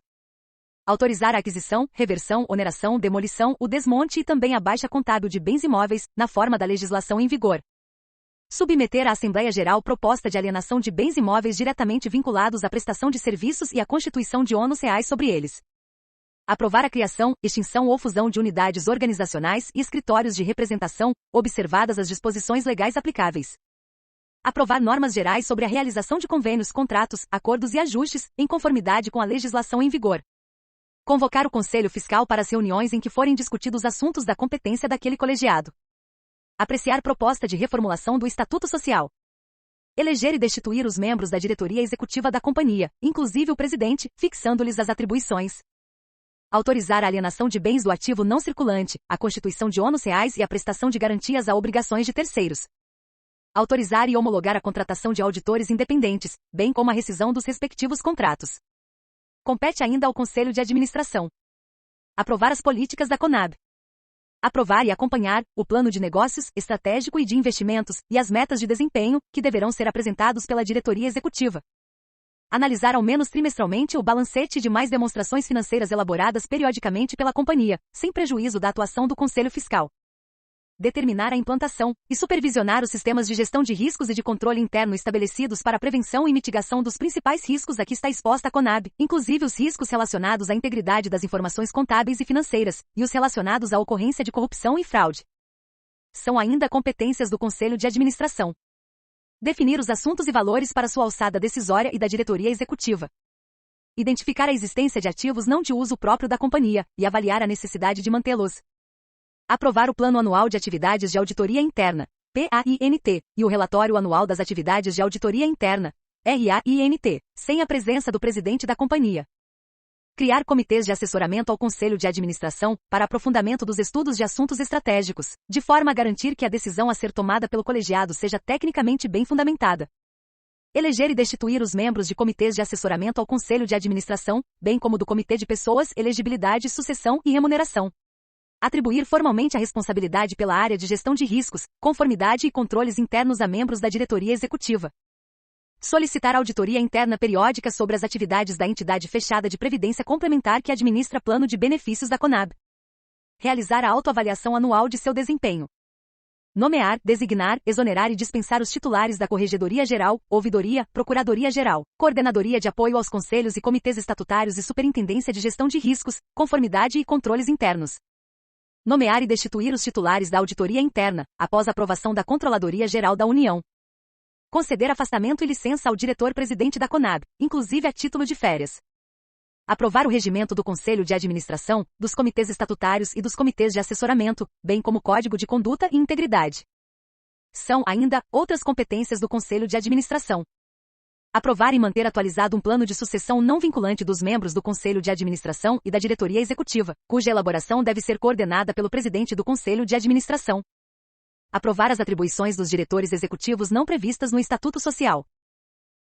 Autorizar a aquisição, reversão, oneração, demolição, o desmonte e também a baixa contábil de bens imóveis, na forma da legislação em vigor. Submeter à Assembleia Geral proposta de alienação de bens imóveis diretamente vinculados à prestação de serviços e à constituição de ônus reais sobre eles. Aprovar a criação, extinção ou fusão de unidades organizacionais e escritórios de representação, observadas as disposições legais aplicáveis. Aprovar normas gerais sobre a realização de convênios, contratos, acordos e ajustes, em conformidade com a legislação em vigor. Convocar o Conselho Fiscal para as reuniões em que forem discutidos assuntos da competência daquele colegiado. Apreciar proposta de reformulação do Estatuto Social. Eleger e destituir os membros da diretoria executiva da companhia, inclusive o presidente, fixando-lhes as atribuições. Autorizar a alienação de bens do ativo não circulante, a constituição de ônus reais e a prestação de garantias a obrigações de terceiros. Autorizar e homologar a contratação de auditores independentes, bem como a rescisão dos respectivos contratos. Compete ainda ao Conselho de Administração. Aprovar as políticas da Conab. Aprovar e acompanhar o plano de negócios, estratégico e de investimentos, e as metas de desempenho, que deverão ser apresentados pela diretoria executiva. Analisar ao menos trimestralmente o balancete e demais demonstrações financeiras elaboradas periodicamente pela companhia, sem prejuízo da atuação do Conselho Fiscal. determinar a implantação e supervisionar os sistemas de gestão de riscos e de controle interno estabelecidos para a prevenção e mitigação dos principais riscos a que está exposta a Conab, inclusive os riscos relacionados à integridade das informações contábeis e financeiras, e os relacionados à ocorrência de corrupção e fraude. São ainda competências do Conselho de Administração: definir os assuntos e valores para sua alçada decisória e da diretoria executiva, identificar a existência de ativos não de uso próprio da companhia e avaliar a necessidade de mantê-los, aprovar o Plano Anual de Atividades de Auditoria Interna, PAINT, e o Relatório Anual das Atividades de Auditoria Interna, RAINT, sem a presença do presidente da companhia. Criar comitês de assessoramento ao Conselho de Administração para aprofundamento dos estudos de assuntos estratégicos, de forma a garantir que a decisão a ser tomada pelo colegiado seja tecnicamente bem fundamentada. Eleger e destituir os membros de comitês de assessoramento ao Conselho de Administração, bem como do Comitê de Pessoas, Elegibilidade, Sucessão e Remuneração. Atribuir formalmente a responsabilidade pela área de gestão de riscos, conformidade e controles internos a membros da diretoria executiva. Solicitar auditoria interna periódica sobre as atividades da entidade fechada de previdência complementar que administra plano de benefícios da Conab. Realizar a autoavaliação anual de seu desempenho. Nomear, designar, exonerar e dispensar os titulares da Corregedoria Geral, Ouvidoria, Procuradoria Geral, Coordenadoria de Apoio aos Conselhos e Comitês Estatutários e Superintendência de Gestão de Riscos, Conformidade e Controles Internos. Nomear e destituir os titulares da Auditoria Interna, após aprovação da Controladoria Geral da União. Conceder afastamento e licença ao diretor-presidente da Conab, inclusive a título de férias. Aprovar o regimento do Conselho de Administração, dos comitês estatutários e dos comitês de assessoramento, bem como Código de Conduta e Integridade. São, ainda, outras competências do Conselho de Administração: aprovar e manter atualizado um plano de sucessão não vinculante dos membros do Conselho de Administração e da Diretoria Executiva, cuja elaboração deve ser coordenada pelo presidente do Conselho de Administração. Aprovar as atribuições dos diretores executivos não previstas no Estatuto Social.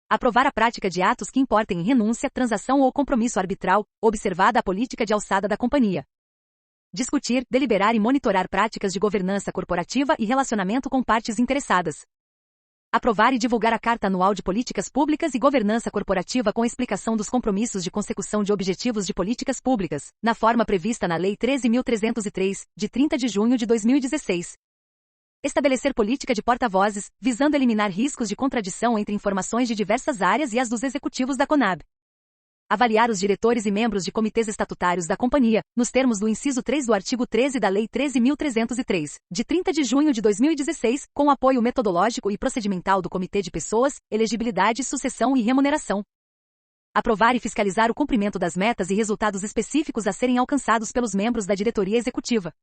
Aprovar a prática de atos que importem em renúncia, transação ou compromisso arbitral, observada a política de alçada da companhia. Discutir, deliberar e monitorar práticas de governança corporativa e relacionamento com partes interessadas. Aprovar e divulgar a Carta Anual de Políticas Públicas e Governança Corporativa com explicação dos compromissos de consecução de objetivos de políticas públicas, na forma prevista na Lei 13.303, de 30 de junho de 2016. Estabelecer política de porta-vozes, visando eliminar riscos de contradição entre informações de diversas áreas e as dos executivos da Conab. Avaliar os diretores e membros de comitês estatutários da companhia, nos termos do inciso 3 do artigo 13 da Lei 13.303, de 30 de junho de 2016, com apoio metodológico e procedimental do Comitê de Pessoas, Elegibilidade, Sucessão e Remuneração. Aprovar e fiscalizar o cumprimento das metas e resultados específicos a serem alcançados pelos membros da diretoria executiva.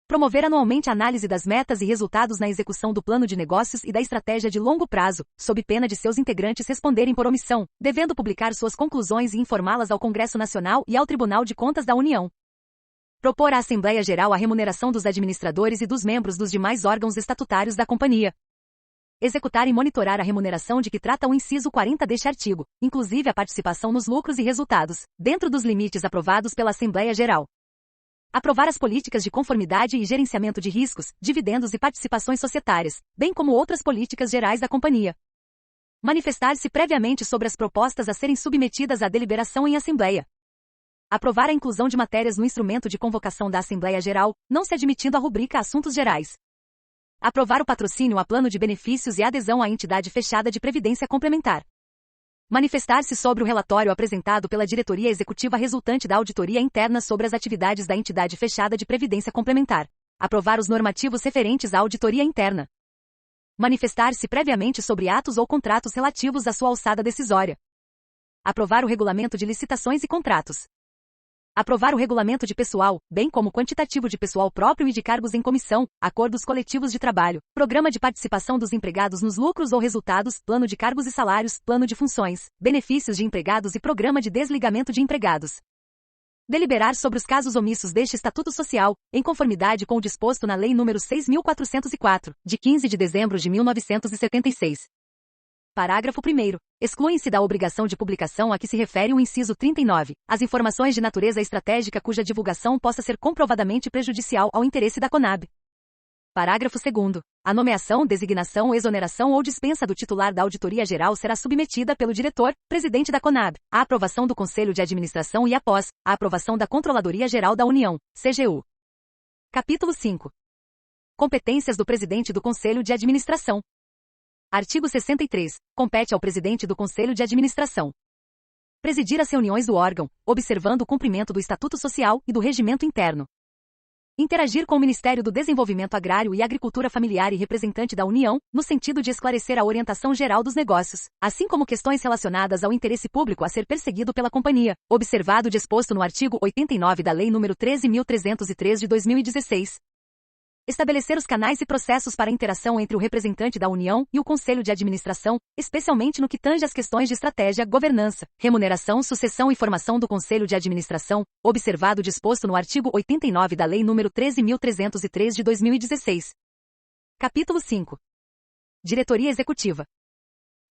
Promover anualmente a análise das metas e resultados na execução do plano de negócios e da estratégia de longo prazo, sob pena de seus integrantes responderem por omissão, devendo publicar suas conclusões e informá-las ao Congresso Nacional e ao Tribunal de Contas da União. Propor à Assembleia Geral a remuneração dos administradores e dos membros dos demais órgãos estatutários da companhia. Executar e monitorar a remuneração de que trata o inciso 40 deste artigo, inclusive a participação nos lucros e resultados, dentro dos limites aprovados pela Assembleia Geral. Aprovar as políticas de conformidade e gerenciamento de riscos, dividendos e participações societárias, bem como outras políticas gerais da companhia. Manifestar-se previamente sobre as propostas a serem submetidas à deliberação em Assembleia. Aprovar a inclusão de matérias no instrumento de convocação da Assembleia Geral, não se admitindo a rubrica Assuntos Gerais. Aprovar o patrocínio a plano de benefícios e adesão à entidade fechada de previdência complementar. Manifestar-se sobre o relatório apresentado pela diretoria executiva resultante da auditoria interna sobre as atividades da entidade fechada de previdência complementar. Aprovar os normativos referentes à auditoria interna. Manifestar-se previamente sobre atos ou contratos relativos à sua alçada decisória. Aprovar o regulamento de licitações e contratos. Aprovar o regulamento de pessoal, bem como quantitativo de pessoal próprio e de cargos em comissão, acordos coletivos de trabalho, programa de participação dos empregados nos lucros ou resultados, plano de cargos e salários, plano de funções, benefícios de empregados e programa de desligamento de empregados. Deliberar sobre os casos omissos deste Estatuto Social, em conformidade com o disposto na Lei nº 6.404, de 15 de dezembro de 1976. Parágrafo 1º. Excluem-se da obrigação de publicação a que se refere o inciso 39, as informações de natureza estratégica cuja divulgação possa ser comprovadamente prejudicial ao interesse da Conab. Parágrafo 2º. A nomeação, designação, exoneração ou dispensa do titular da Auditoria Geral será submetida pelo diretor, presidente da Conab, à aprovação do Conselho de Administração e após, à aprovação da Controladoria Geral da União, CGU. Capítulo 5. Competências do presidente do Conselho de Administração. Artigo 63. Compete ao presidente do Conselho de Administração presidir as reuniões do órgão, observando o cumprimento do Estatuto Social e do regimento interno. Interagir com o Ministério do Desenvolvimento Agrário e Agricultura Familiar e representante da União, no sentido de esclarecer a orientação geral dos negócios, assim como questões relacionadas ao interesse público a ser perseguido pela companhia, observado o disposto no artigo 89 da Lei nº 13.303 de 2016. Estabelecer os canais e processos para a interação entre o representante da União e o Conselho de Administração, especialmente no que tange às questões de estratégia, governança, remuneração, sucessão e formação do Conselho de Administração, observado o disposto no artigo 89 da Lei nº 13.303 de 2016. Capítulo 5. Diretoria Executiva.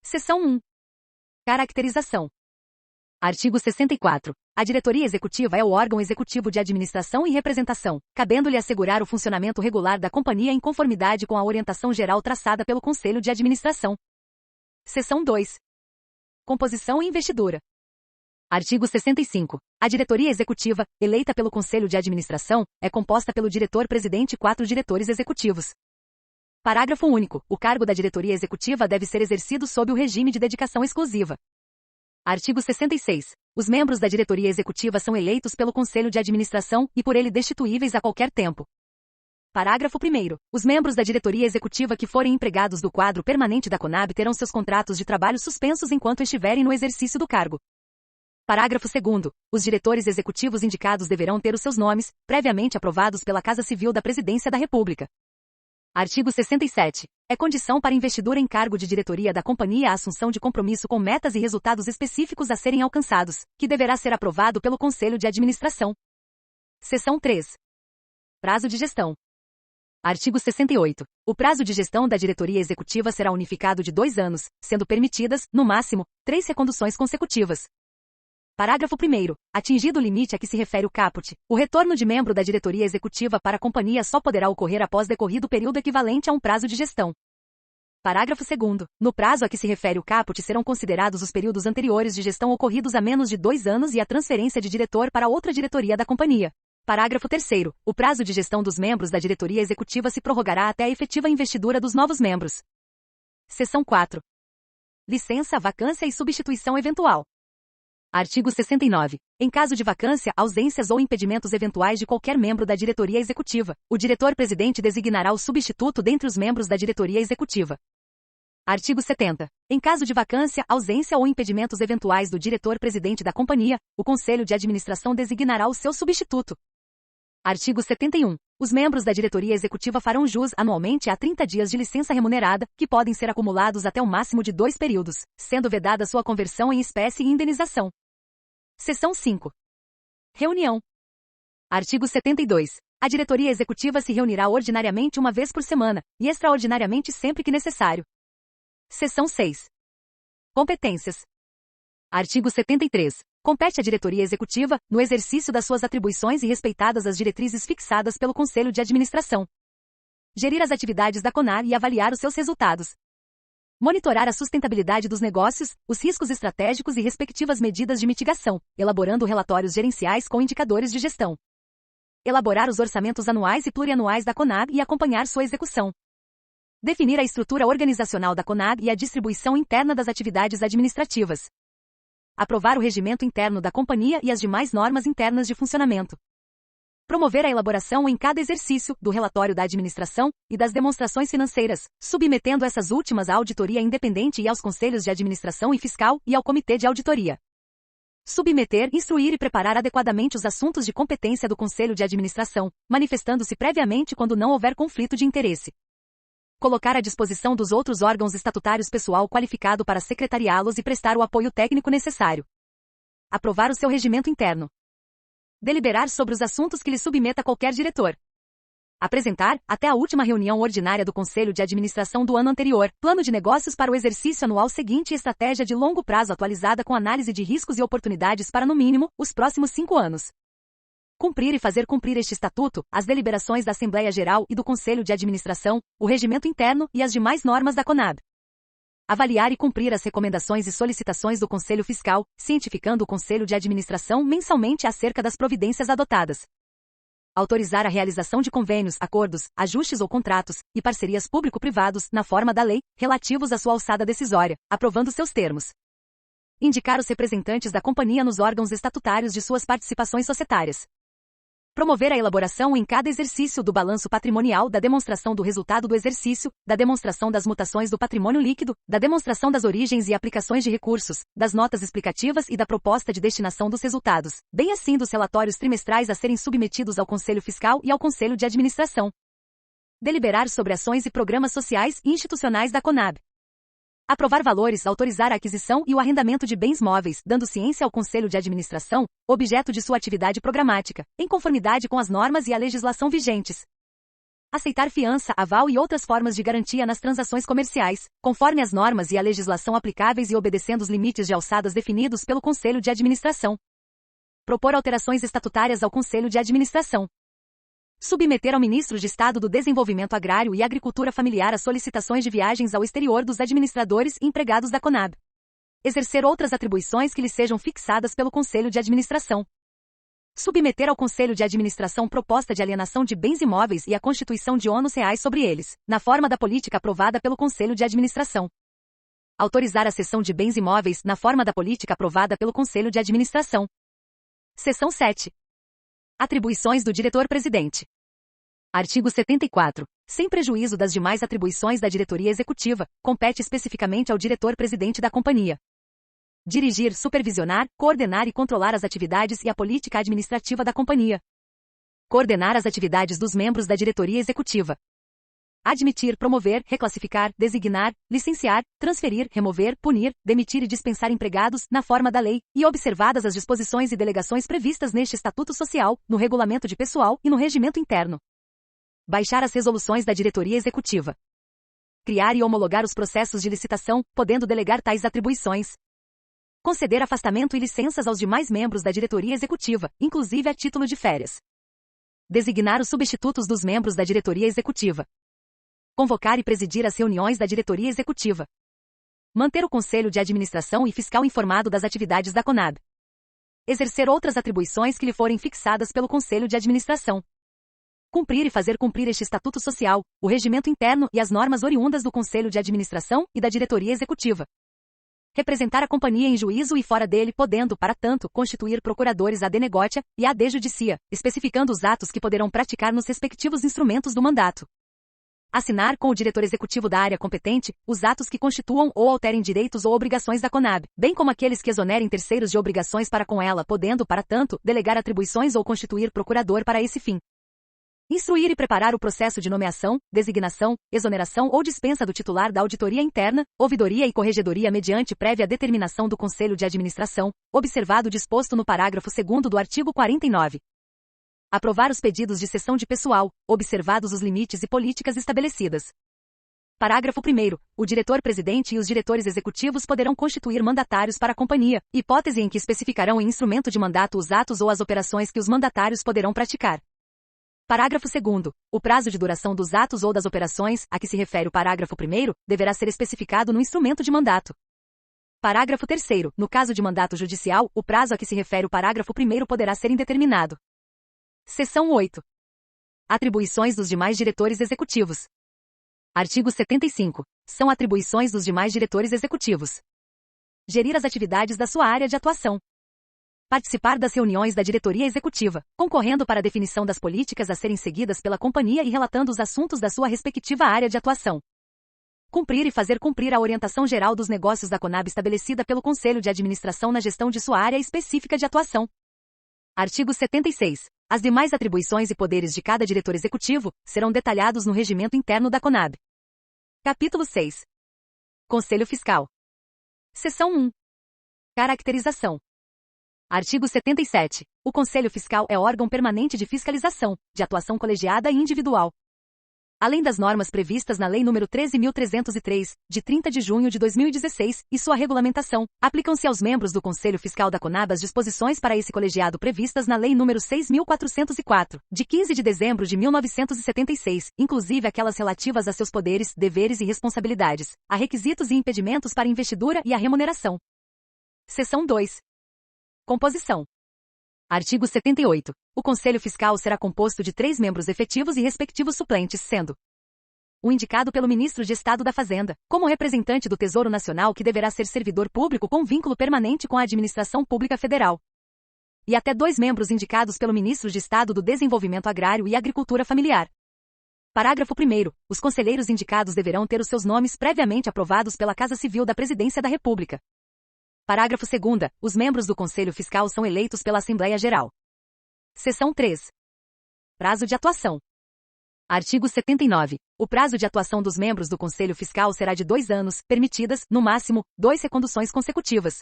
Seção 1. Caracterização. Artigo 64. A diretoria executiva é o órgão executivo de administração e representação, cabendo-lhe assegurar o funcionamento regular da companhia em conformidade com a orientação geral traçada pelo Conselho de Administração. Seção 2. Composição e investidura. Artigo 65. A diretoria executiva, eleita pelo Conselho de Administração, é composta pelo diretor-presidente e 4 diretores executivos. Parágrafo único. O cargo da diretoria executiva deve ser exercido sob o regime de dedicação exclusiva. Artigo 66. Os membros da diretoria executiva são eleitos pelo Conselho de Administração e por ele destituíveis a qualquer tempo. Parágrafo 1º. Os membros da diretoria executiva que forem empregados do quadro permanente da CONAB terão seus contratos de trabalho suspensos enquanto estiverem no exercício do cargo. Parágrafo 2º. Os diretores executivos indicados deverão ter os seus nomes, previamente aprovados pela Casa Civil da Presidência da República. Artigo 67. É condição para investidura em cargo de diretoria da companhia a assunção de compromisso com metas e resultados específicos a serem alcançados, que deverá ser aprovado pelo Conselho de Administração. Seção 3. Prazo de gestão. Artigo 68. O prazo de gestão da diretoria executiva será unificado de 2 anos, sendo permitidas, no máximo, 3 reconduções consecutivas. Parágrafo 1º. Atingido o limite a que se refere o caput, o retorno de membro da diretoria executiva para a companhia só poderá ocorrer após decorrido período equivalente a um prazo de gestão. Parágrafo 2º. No prazo a que se refere o caput serão considerados os períodos anteriores de gestão ocorridos há menos de 2 anos e a transferência de diretor para outra diretoria da companhia. Parágrafo 3º. O prazo de gestão dos membros da diretoria executiva se prorrogará até a efetiva investidura dos novos membros. Seção 4. Licença, vacância e substituição eventual. Artigo 69. Em caso de vacância, ausências ou impedimentos eventuais de qualquer membro da diretoria executiva, o diretor-presidente designará o substituto dentre os membros da diretoria executiva. Artigo 70. Em caso de vacância, ausência ou impedimentos eventuais do diretor-presidente da companhia, o Conselho de Administração designará o seu substituto. Artigo 71. Os membros da diretoria executiva farão jus anualmente a 30 dias de licença remunerada, que podem ser acumulados até o máximo de 2 períodos, sendo vedada sua conversão em espécie e indenização. Seção 5. Reunião. Artigo 72. A diretoria executiva se reunirá ordinariamente uma vez por semana, e extraordinariamente sempre que necessário. Seção 6. Competências. Artigo 73. Compete à diretoria executiva, no exercício das suas atribuições e respeitadas as diretrizes fixadas pelo Conselho de Administração, gerir as atividades da CONAB e avaliar os seus resultados, monitorar a sustentabilidade dos negócios, os riscos estratégicos e respectivas medidas de mitigação, elaborando relatórios gerenciais com indicadores de gestão, elaborar os orçamentos anuais e plurianuais da CONAB e acompanhar sua execução, definir a estrutura organizacional da CONAB e a distribuição interna das atividades administrativas, aprovar o regimento interno da companhia e as demais normas internas de funcionamento, promover a elaboração em cada exercício do relatório da administração e das demonstrações financeiras, submetendo essas últimas à auditoria independente e aos conselhos de administração e fiscal e ao comitê de auditoria. Submeter, instruir e preparar adequadamente os assuntos de competência do conselho de administração, manifestando-se previamente quando não houver conflito de interesse. Colocar à disposição dos outros órgãos estatutários pessoal qualificado para secretariá-los e prestar o apoio técnico necessário. Aprovar o seu regimento interno. Deliberar sobre os assuntos que lhe submeta qualquer diretor. Apresentar, até a última reunião ordinária do Conselho de Administração do ano anterior, plano de negócios para o exercício anual seguinte e estratégia de longo prazo atualizada com análise de riscos e oportunidades para, no mínimo, os próximos 5 anos. Cumprir e fazer cumprir este estatuto, as deliberações da Assembleia Geral e do Conselho de Administração, o regimento interno e as demais normas da CONAB. Avaliar e cumprir as recomendações e solicitações do Conselho Fiscal, cientificando o Conselho de Administração mensalmente acerca das providências adotadas. Autorizar a realização de convênios, acordos, ajustes ou contratos, e parcerias público-privados, na forma da lei, relativos à sua alçada decisória, aprovando seus termos. Indicar os representantes da companhia nos órgãos estatutários de suas participações societárias. Promover a elaboração em cada exercício do balanço patrimonial, da demonstração do resultado do exercício, da demonstração das mutações do patrimônio líquido, da demonstração das origens e aplicações de recursos, das notas explicativas e da proposta de destinação dos resultados, bem assim dos relatórios trimestrais a serem submetidos ao Conselho Fiscal e ao Conselho de Administração. Deliberar sobre ações e programas sociais e institucionais da CONAB. Aprovar valores, autorizar a aquisição e o arrendamento de bens móveis, dando ciência ao Conselho de Administração, objeto de sua atividade programática, em conformidade com as normas e a legislação vigentes. Aceitar fiança, aval e outras formas de garantia nas transações comerciais, conforme as normas e a legislação aplicáveis e obedecendo os limites de alçadas definidos pelo Conselho de Administração. Propor alterações estatutárias ao Conselho de Administração. Submeter ao Ministro de Estado do Desenvolvimento Agrário e Agricultura Familiar as solicitações de viagens ao exterior dos administradores e empregados da CONAB. Exercer outras atribuições que lhes sejam fixadas pelo Conselho de Administração. Submeter ao Conselho de Administração proposta de alienação de bens imóveis e a constituição de ônus reais sobre eles, na forma da política aprovada pelo Conselho de Administração. Autorizar a cessão de bens imóveis, na forma da política aprovada pelo Conselho de Administração. Seção 7. Atribuições do diretor-presidente. Artigo 74. Sem prejuízo das demais atribuições da diretoria executiva, compete especificamente ao diretor-presidente da companhia dirigir, supervisionar, coordenar e controlar as atividades e a política administrativa da companhia. Coordenar as atividades dos membros da diretoria executiva. Admitir, promover, reclassificar, designar, licenciar, transferir, remover, punir, demitir e dispensar empregados, na forma da lei, e observadas as disposições e delegações previstas neste Estatuto Social, no Regulamento de Pessoal e no Regimento Interno. Baixar as resoluções da diretoria executiva. Criar e homologar os processos de licitação, podendo delegar tais atribuições. Conceder afastamento e licenças aos demais membros da diretoria executiva, inclusive a título de férias. Designar os substitutos dos membros da diretoria executiva. Convocar e presidir as reuniões da diretoria executiva. Manter o Conselho de Administração e Fiscal informado das atividades da CONAB. Exercer outras atribuições que lhe forem fixadas pelo Conselho de Administração. Cumprir e fazer cumprir este Estatuto Social, o regimento interno e as normas oriundas do Conselho de Administração e da diretoria executiva. Representar a companhia em juízo e fora dele, podendo, para tanto, constituir procuradores ad negotia e ad judicia, especificando os atos que poderão praticar nos respectivos instrumentos do mandato. Assinar com o diretor executivo da área competente os atos que constituam ou alterem direitos ou obrigações da CONAB, bem como aqueles que exonerem terceiros de obrigações para com ela, podendo, para tanto, delegar atribuições ou constituir procurador para esse fim. Instruir e preparar o processo de nomeação, designação, exoneração ou dispensa do titular da auditoria interna, ouvidoria e corregedoria mediante prévia determinação do Conselho de Administração, observado o disposto no parágrafo 2º do artigo 49. Aprovar os pedidos de cessão de pessoal, observados os limites e políticas estabelecidas. Parágrafo 1º. O diretor-presidente e os diretores executivos poderão constituir mandatários para a companhia, hipótese em que especificarão em instrumento de mandato os atos ou as operações que os mandatários poderão praticar. Parágrafo 2º. O prazo de duração dos atos ou das operações, a que se refere o parágrafo 1º, deverá ser especificado no instrumento de mandato. Parágrafo 3º. No caso de mandato judicial, o prazo a que se refere o parágrafo 1º poderá ser indeterminado. Seção 8. Atribuições dos demais diretores executivos. Artigo 75. São atribuições dos demais diretores executivos: gerir as atividades da sua área de atuação. Participar das reuniões da diretoria executiva, concorrendo para a definição das políticas a serem seguidas pela companhia e relatando os assuntos da sua respectiva área de atuação. Cumprir e fazer cumprir a orientação geral dos negócios da CONAB estabelecida pelo Conselho de Administração na gestão de sua área específica de atuação. Artigo 76. As demais atribuições e poderes de cada diretor executivo serão detalhados no regimento interno da CONAB. Capítulo 6. Conselho Fiscal. Seção 1. Caracterização. Artigo 77. O Conselho Fiscal é órgão permanente de fiscalização, de atuação colegiada e individual. Além das normas previstas na Lei nº 13.303, de 30 de junho de 2016, e sua regulamentação, aplicam-se aos membros do Conselho Fiscal da CONAB as disposições para esse colegiado previstas na Lei nº 6.404, de 15 de dezembro de 1976, inclusive aquelas relativas a seus poderes, deveres e responsabilidades, a requisitos e impedimentos para investidura e a remuneração. Seção 2. Composição. Artigo 78. O Conselho Fiscal será composto de 3 membros efetivos e respectivos suplentes, sendo o indicado pelo Ministro de Estado da Fazenda, como representante do Tesouro Nacional que deverá ser servidor público com vínculo permanente com a Administração Pública Federal. E até 2 membros indicados pelo Ministro de Estado do Desenvolvimento Agrário e Agricultura Familiar. Parágrafo 1º. Os conselheiros indicados deverão ter os seus nomes previamente aprovados pela Casa Civil da Presidência da República. Parágrafo 2º. Os membros do Conselho Fiscal são eleitos pela Assembleia Geral. Seção 3. Prazo de atuação. Artigo 79. O prazo de atuação dos membros do Conselho Fiscal será de 2 anos, permitidas, no máximo, 2 reconduções consecutivas.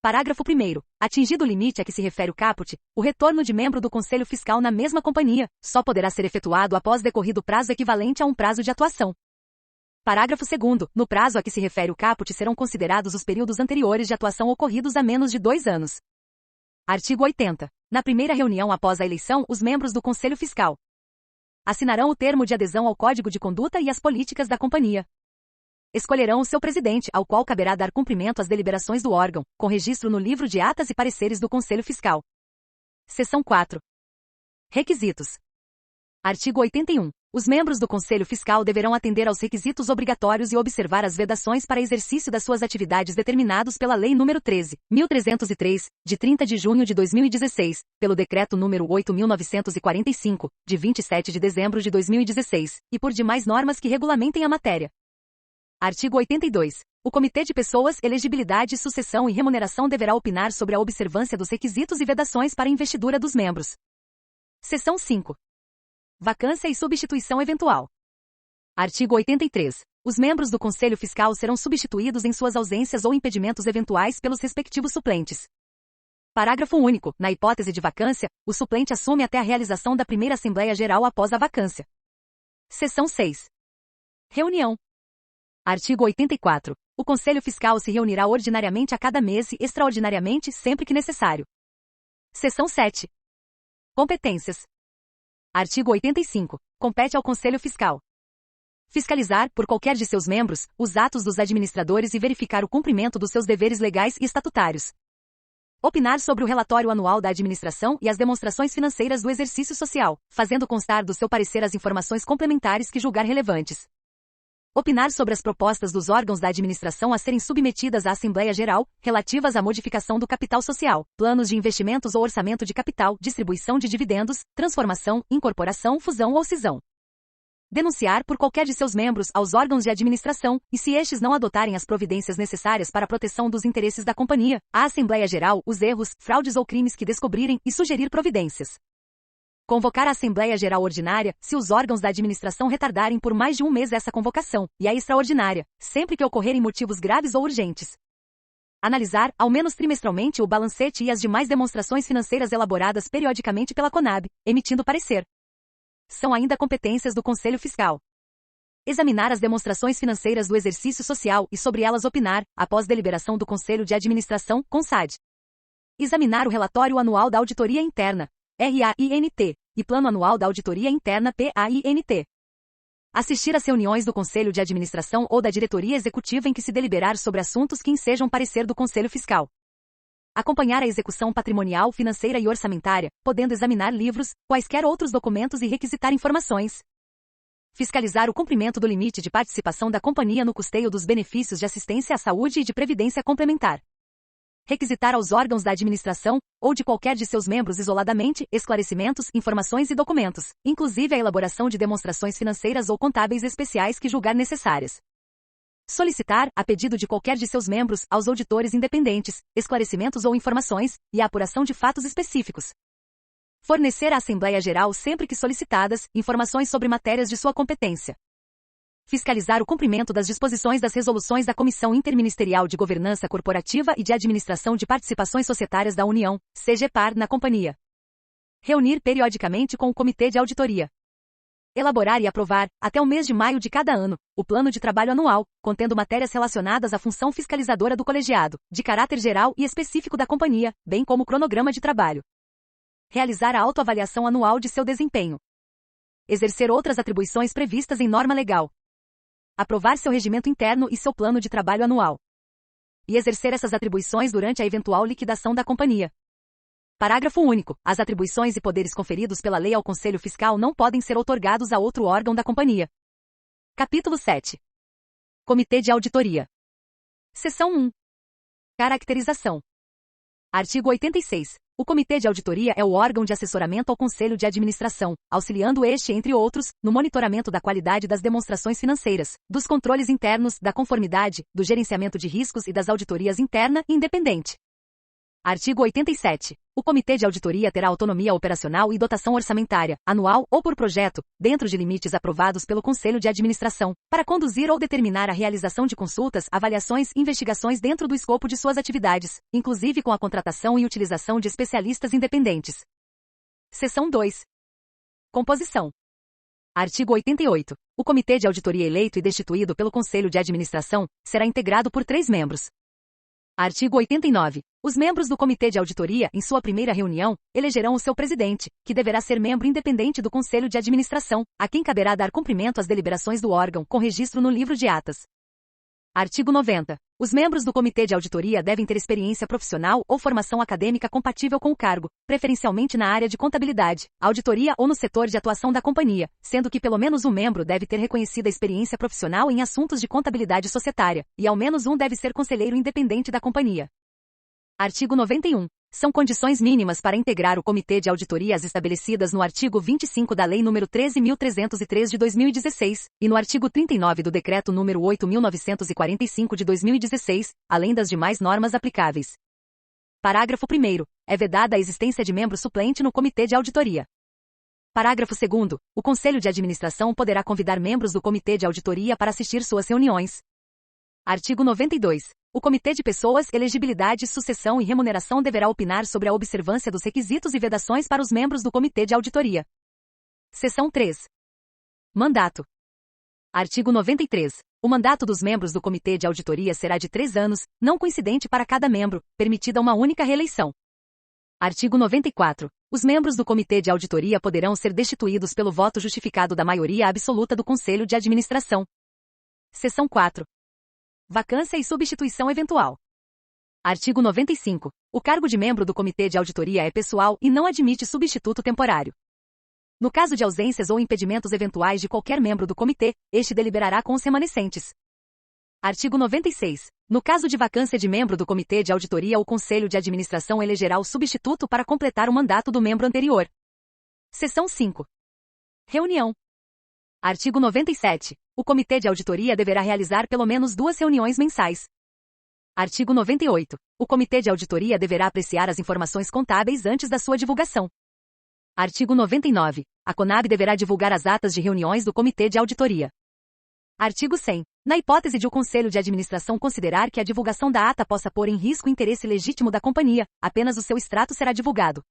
Parágrafo 1º. Atingido o limite a que se refere o caput, o retorno de membro do Conselho Fiscal na mesma companhia só poderá ser efetuado após decorrido prazo equivalente a um prazo de atuação. Parágrafo 2º. No prazo a que se refere o caput serão considerados os períodos anteriores de atuação ocorridos há menos de 2 anos. Artigo 80. Na primeira reunião após a eleição, os membros do Conselho Fiscal assinarão o termo de adesão ao Código de Conduta e às políticas da companhia. Escolherão o seu presidente, ao qual caberá dar cumprimento às deliberações do órgão, com registro no livro de atas e pareceres do Conselho Fiscal. Seção 4. Requisitos. Artigo 81. Os membros do Conselho Fiscal deverão atender aos requisitos obrigatórios e observar as vedações para exercício das suas atividades determinados pela Lei nº 13.303, de 30 de junho de 2016, pelo Decreto nº 8.945, de 27 de dezembro de 2016, e por demais normas que regulamentem a matéria. Artigo 82. O Comitê de Pessoas, Elegibilidade, Sucessão e Remuneração deverá opinar sobre a observância dos requisitos e vedações para a investidura dos membros. Seção 5. Vacância e substituição eventual. Artigo 83. Os membros do Conselho Fiscal serão substituídos em suas ausências ou impedimentos eventuais pelos respectivos suplentes. Parágrafo único. Na hipótese de vacância, o suplente assume até a realização da primeira Assembleia Geral após a vacância. Seção 6. Reunião. Artigo 84. O Conselho Fiscal se reunirá ordinariamente a cada mês e extraordinariamente sempre que necessário. Seção 7. Competências. Artigo 85. Compete ao Conselho Fiscal fiscalizar, por qualquer de seus membros, os atos dos administradores e verificar o cumprimento dos seus deveres legais e estatutários. Opinar sobre o relatório anual da administração e as demonstrações financeiras do exercício social, fazendo constar do seu parecer as informações complementares que julgar relevantes. Opinar sobre as propostas dos órgãos da administração a serem submetidas à Assembleia Geral, relativas à modificação do capital social, planos de investimentos ou orçamento de capital, distribuição de dividendos, transformação, incorporação, fusão ou cisão. Denunciar, por qualquer de seus membros, aos órgãos de administração, e se estes não adotarem as providências necessárias para a proteção dos interesses da companhia, à Assembleia Geral, os erros, fraudes ou crimes que descobrirem e sugerir providências. Convocar a Assembleia Geral Ordinária, se os órgãos da administração retardarem por mais de um mês essa convocação, e a extraordinária, sempre que ocorrerem motivos graves ou urgentes. Analisar, ao menos trimestralmente, o balancete e as demais demonstrações financeiras elaboradas periodicamente pela CONAB, emitindo parecer. São ainda competências do Conselho Fiscal. Examinar as demonstrações financeiras do exercício social e sobre elas opinar, após deliberação do Conselho de Administração, CONSAD. Examinar o relatório anual da Auditoria Interna, RAINT, e Plano Anual da Auditoria Interna, PAINT. Assistir às reuniões do Conselho de Administração ou da Diretoria Executiva em que se deliberar sobre assuntos que ensejam parecer do Conselho Fiscal. Acompanhar a execução patrimonial, financeira e orçamentária, podendo examinar livros, quaisquer outros documentos e requisitar informações. Fiscalizar o cumprimento do limite de participação da companhia no custeio dos benefícios de assistência à saúde e de previdência complementar. Requisitar aos órgãos da administração, ou de qualquer de seus membros isoladamente, esclarecimentos, informações e documentos, inclusive a elaboração de demonstrações financeiras ou contábeis especiais que julgar necessárias. Solicitar, a pedido de qualquer de seus membros, aos auditores independentes, esclarecimentos ou informações, e a apuração de fatos específicos. Fornecer à Assembleia Geral, sempre que solicitadas, informações sobre matérias de sua competência. Fiscalizar o cumprimento das disposições das resoluções da Comissão Interministerial de Governança Corporativa e de Administração de Participações Societárias da União, CGPAR, na companhia. Reunir periodicamente com o Comitê de Auditoria. Elaborar e aprovar, até o mês de maio de cada ano, o plano de trabalho anual, contendo matérias relacionadas à função fiscalizadora do colegiado, de caráter geral e específico da companhia, bem como o cronograma de trabalho. Realizar a autoavaliação anual de seu desempenho. Exercer outras atribuições previstas em norma legal. Aprovar seu regimento interno e seu plano de trabalho anual. E exercer essas atribuições durante a eventual liquidação da companhia. Parágrafo único. As atribuições e poderes conferidos pela lei ao Conselho Fiscal não podem ser outorgados a outro órgão da companhia. Capítulo 7. Comitê de Auditoria. Seção 1. Caracterização. Artigo 86. O Comitê de Auditoria é o órgão de assessoramento ao Conselho de Administração, auxiliando este, entre outros, no monitoramento da qualidade das demonstrações financeiras, dos controles internos, da conformidade, do gerenciamento de riscos e das auditorias interna e independente. Artigo 87. O Comitê de Auditoria terá autonomia operacional e dotação orçamentária, anual ou por projeto, dentro de limites aprovados pelo Conselho de Administração, para conduzir ou determinar a realização de consultas, avaliações e investigações dentro do escopo de suas atividades, inclusive com a contratação e utilização de especialistas independentes. Seção 2. Composição. Artigo 88. O Comitê de Auditoria eleito e destituído pelo Conselho de Administração será integrado por 3 membros. Artigo 89. Os membros do Comitê de Auditoria, em sua primeira reunião, elegerão o seu presidente, que deverá ser membro independente do Conselho de Administração, a quem caberá dar cumprimento às deliberações do órgão, com registro no livro de atas. Artigo 90. Os membros do Comitê de Auditoria devem ter experiência profissional ou formação acadêmica compatível com o cargo, preferencialmente na área de contabilidade, auditoria ou no setor de atuação da companhia, sendo que pelo menos um membro deve ter reconhecida experiência profissional em assuntos de contabilidade societária, e ao menos um deve ser conselheiro independente da companhia. Artigo 91. São condições mínimas para integrar o Comitê de Auditoria as estabelecidas no artigo 25 da Lei nº 13.303 de 2016, e no artigo 39 do Decreto nº 8.945 de 2016, além das demais normas aplicáveis. Parágrafo 1º. É vedada a existência de membro suplente no Comitê de Auditoria. Parágrafo 2º. O Conselho de Administração poderá convidar membros do Comitê de Auditoria para assistir suas reuniões. Artigo 92. O Comitê de Pessoas, Elegibilidade, Sucessão e Remuneração deverá opinar sobre a observância dos requisitos e vedações para os membros do Comitê de Auditoria. Seção 3. Mandato. Artigo 93. O mandato dos membros do Comitê de Auditoria será de 3 anos, não coincidente para cada membro, permitida uma única reeleição. Artigo 94. Os membros do Comitê de Auditoria poderão ser destituídos pelo voto justificado da maioria absoluta do Conselho de Administração. Seção 4. Vacância e substituição eventual. Artigo 95. O cargo de membro do Comitê de Auditoria é pessoal e não admite substituto temporário. No caso de ausências ou impedimentos eventuais de qualquer membro do comitê, este deliberará com os remanescentes. Artigo 96. No caso de vacância de membro do Comitê de Auditoria, o Conselho de Administração elegerá o substituto para completar o mandato do membro anterior. Seção 5. Reunião. Artigo 97. O Comitê de Auditoria deverá realizar pelo menos 2 reuniões mensais. Artigo 98. O Comitê de Auditoria deverá apreciar as informações contábeis antes da sua divulgação. Artigo 99. A CONAB deverá divulgar as atas de reuniões do Comitê de Auditoria. Artigo 100. Na hipótese de o Conselho de Administração considerar que a divulgação da ata possa pôr em risco o interesse legítimo da companhia, apenas o seu extrato será divulgado.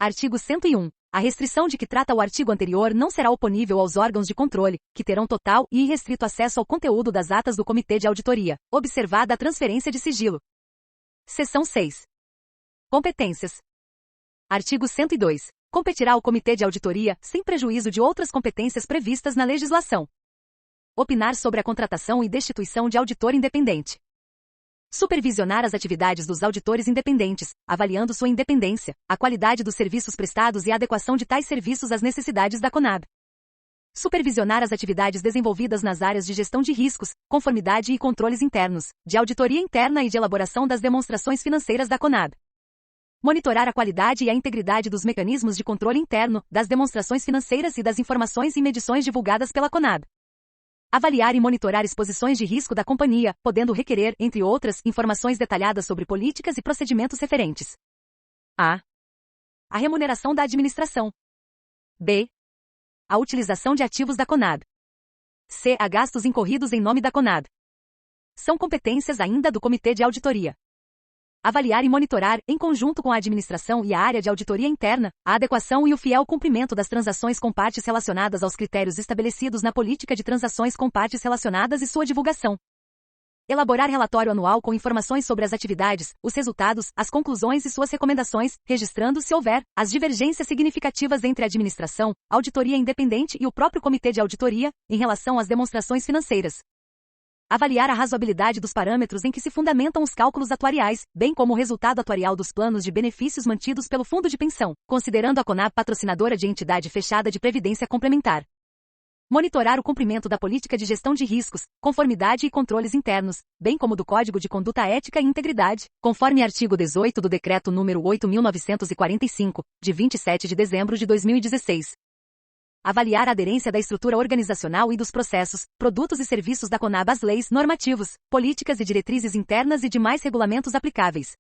Artigo 101. A restrição de que trata o artigo anterior não será oponível aos órgãos de controle, que terão total e irrestrito acesso ao conteúdo das atas do Comitê de Auditoria, observada a transferência de sigilo. Seção 6. Competências. Artigo 102. Competirá ao Comitê de Auditoria, sem prejuízo de outras competências previstas na legislação: opinar sobre a contratação e destituição de auditor independente. Supervisionar as atividades dos auditores independentes, avaliando sua independência, a qualidade dos serviços prestados e a adequação de tais serviços às necessidades da CONAB. Supervisionar as atividades desenvolvidas nas áreas de gestão de riscos, conformidade e controles internos, de auditoria interna e de elaboração das demonstrações financeiras da CONAB. Monitorar a qualidade e a integridade dos mecanismos de controle interno, das demonstrações financeiras e das informações e medições divulgadas pela CONAB. Avaliar e monitorar exposições de risco da companhia, podendo requerer, entre outras, informações detalhadas sobre políticas e procedimentos referentes a remuneração da administração, b. a utilização de ativos da CONAB, c. a gastos incorridos em nome da CONAB. São competências ainda do Comitê de Auditoria. Avaliar e monitorar, em conjunto com a administração e a área de auditoria interna, a adequação e o fiel cumprimento das transações com partes relacionadas aos critérios estabelecidos na política de transações com partes relacionadas e sua divulgação. Elaborar relatório anual com informações sobre as atividades, os resultados, as conclusões e suas recomendações, registrando, se houver, as divergências significativas entre a administração, auditoria independente e o próprio Comitê de Auditoria, em relação às demonstrações financeiras. Avaliar a razoabilidade dos parâmetros em que se fundamentam os cálculos atuariais, bem como o resultado atuarial dos planos de benefícios mantidos pelo fundo de pensão, considerando a Conab patrocinadora de entidade fechada de previdência complementar. Monitorar o cumprimento da política de gestão de riscos, conformidade e controles internos, bem como do Código de Conduta Ética e Integridade, conforme artigo 18 do Decreto número 8.945, de 27 de dezembro de 2016. Avaliar a aderência da estrutura organizacional e dos processos, produtos e serviços da Conab às leis, normativos, políticas e diretrizes internas e demais regulamentos aplicáveis.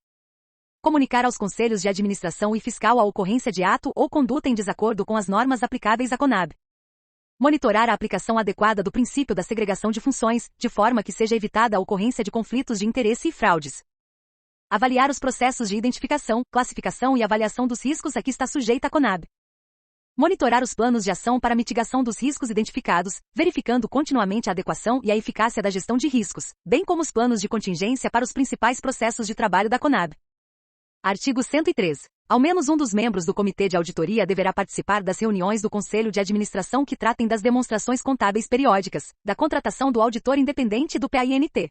Comunicar aos conselhos de administração e fiscal a ocorrência de ato ou conduta em desacordo com as normas aplicáveis à Conab. Monitorar a aplicação adequada do princípio da segregação de funções, de forma que seja evitada a ocorrência de conflitos de interesse e fraudes. Avaliar os processos de identificação, classificação e avaliação dos riscos a que está sujeita a Conab. Monitorar os planos de ação para mitigação dos riscos identificados, verificando continuamente a adequação e a eficácia da gestão de riscos, bem como os planos de contingência para os principais processos de trabalho da Conab. Artigo 103. Ao menos um dos membros do Comitê de Auditoria deverá participar das reuniões do Conselho de Administração que tratem das demonstrações contábeis periódicas, da contratação do auditor independente e do PAINT.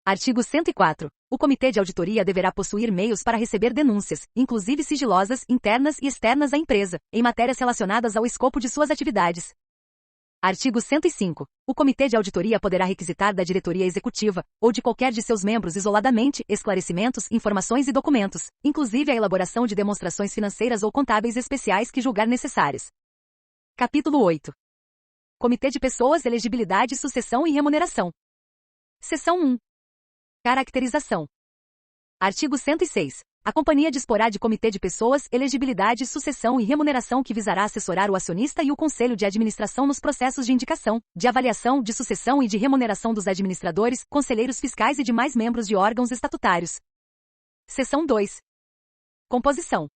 Artigo 104. O Comitê de Auditoria deverá possuir meios para receber denúncias, inclusive sigilosas, internas e externas à empresa, em matérias relacionadas ao escopo de suas atividades. Artigo 105. O Comitê de Auditoria poderá requisitar da diretoria executiva, ou de qualquer de seus membros isoladamente, esclarecimentos, informações e documentos, inclusive a elaboração de demonstrações financeiras ou contábeis especiais que julgar necessárias. Capítulo 8. Comitê de Pessoas, Elegibilidade, Sucessão e Remuneração. Seção 1. Caracterização. Artigo 106. A companhia disporá de comitê de pessoas, elegibilidade, sucessão e remuneração que visará assessorar o acionista e o conselho de administração nos processos de indicação, de avaliação, de sucessão e de remuneração dos administradores, conselheiros fiscais e demais membros de órgãos estatutários. Seção 2. Composição.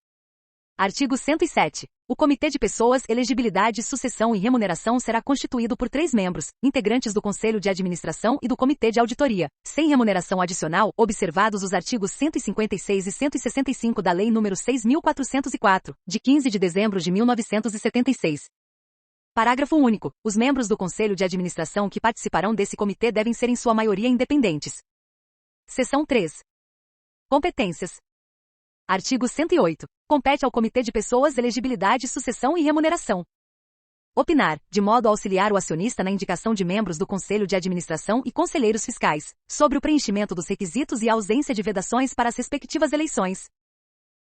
Artigo 107. O Comitê de Pessoas, Elegibilidade, Sucessão e Remuneração será constituído por 3 membros, integrantes do Conselho de Administração e do Comitê de Auditoria, sem remuneração adicional, observados os artigos 156 e 165 da Lei nº 6.404, de 15 de dezembro de 1976. Parágrafo único. Os membros do Conselho de Administração que participarão desse comitê devem ser em sua maioria independentes. Seção 3. Competências. Artigo 108. Compete ao Comitê de Pessoas, Elegibilidade, Sucessão e Remuneração. Opinar, de modo a auxiliar o acionista na indicação de membros do Conselho de Administração e conselheiros fiscais, sobre o preenchimento dos requisitos e a ausência de vedações para as respectivas eleições.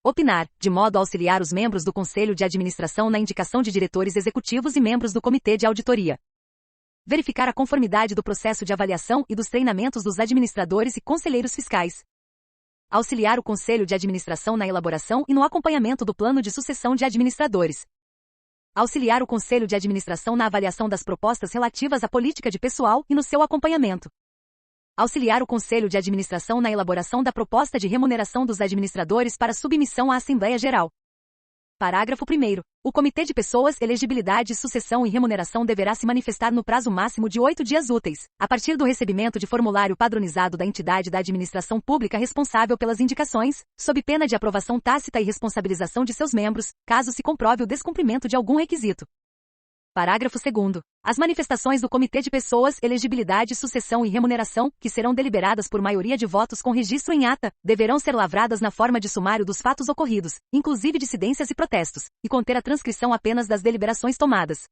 Opinar, de modo a auxiliar os membros do Conselho de Administração na indicação de diretores executivos e membros do Comitê de Auditoria. Verificar a conformidade do processo de avaliação e dos treinamentos dos administradores e conselheiros fiscais. Auxiliar o Conselho de Administração na elaboração e no acompanhamento do plano de sucessão de administradores. Auxiliar o Conselho de Administração na avaliação das propostas relativas à política de pessoal e no seu acompanhamento. Auxiliar o Conselho de Administração na elaboração da proposta de remuneração dos administradores para submissão à Assembleia Geral. Parágrafo 1º. O Comitê de Pessoas, Elegibilidade, Sucessão e Remuneração deverá se manifestar no prazo máximo de 8 dias úteis, a partir do recebimento de formulário padronizado da entidade da administração pública responsável pelas indicações, sob pena de aprovação tácita e responsabilização de seus membros, caso se comprove o descumprimento de algum requisito. Parágrafo 2º. As manifestações do Comitê de Pessoas, Elegibilidade, Sucessão e Remuneração, que serão deliberadas por maioria de votos com registro em ata, deverão ser lavradas na forma de sumário dos fatos ocorridos, inclusive dissidências e protestos, e conter a transcrição apenas das deliberações tomadas.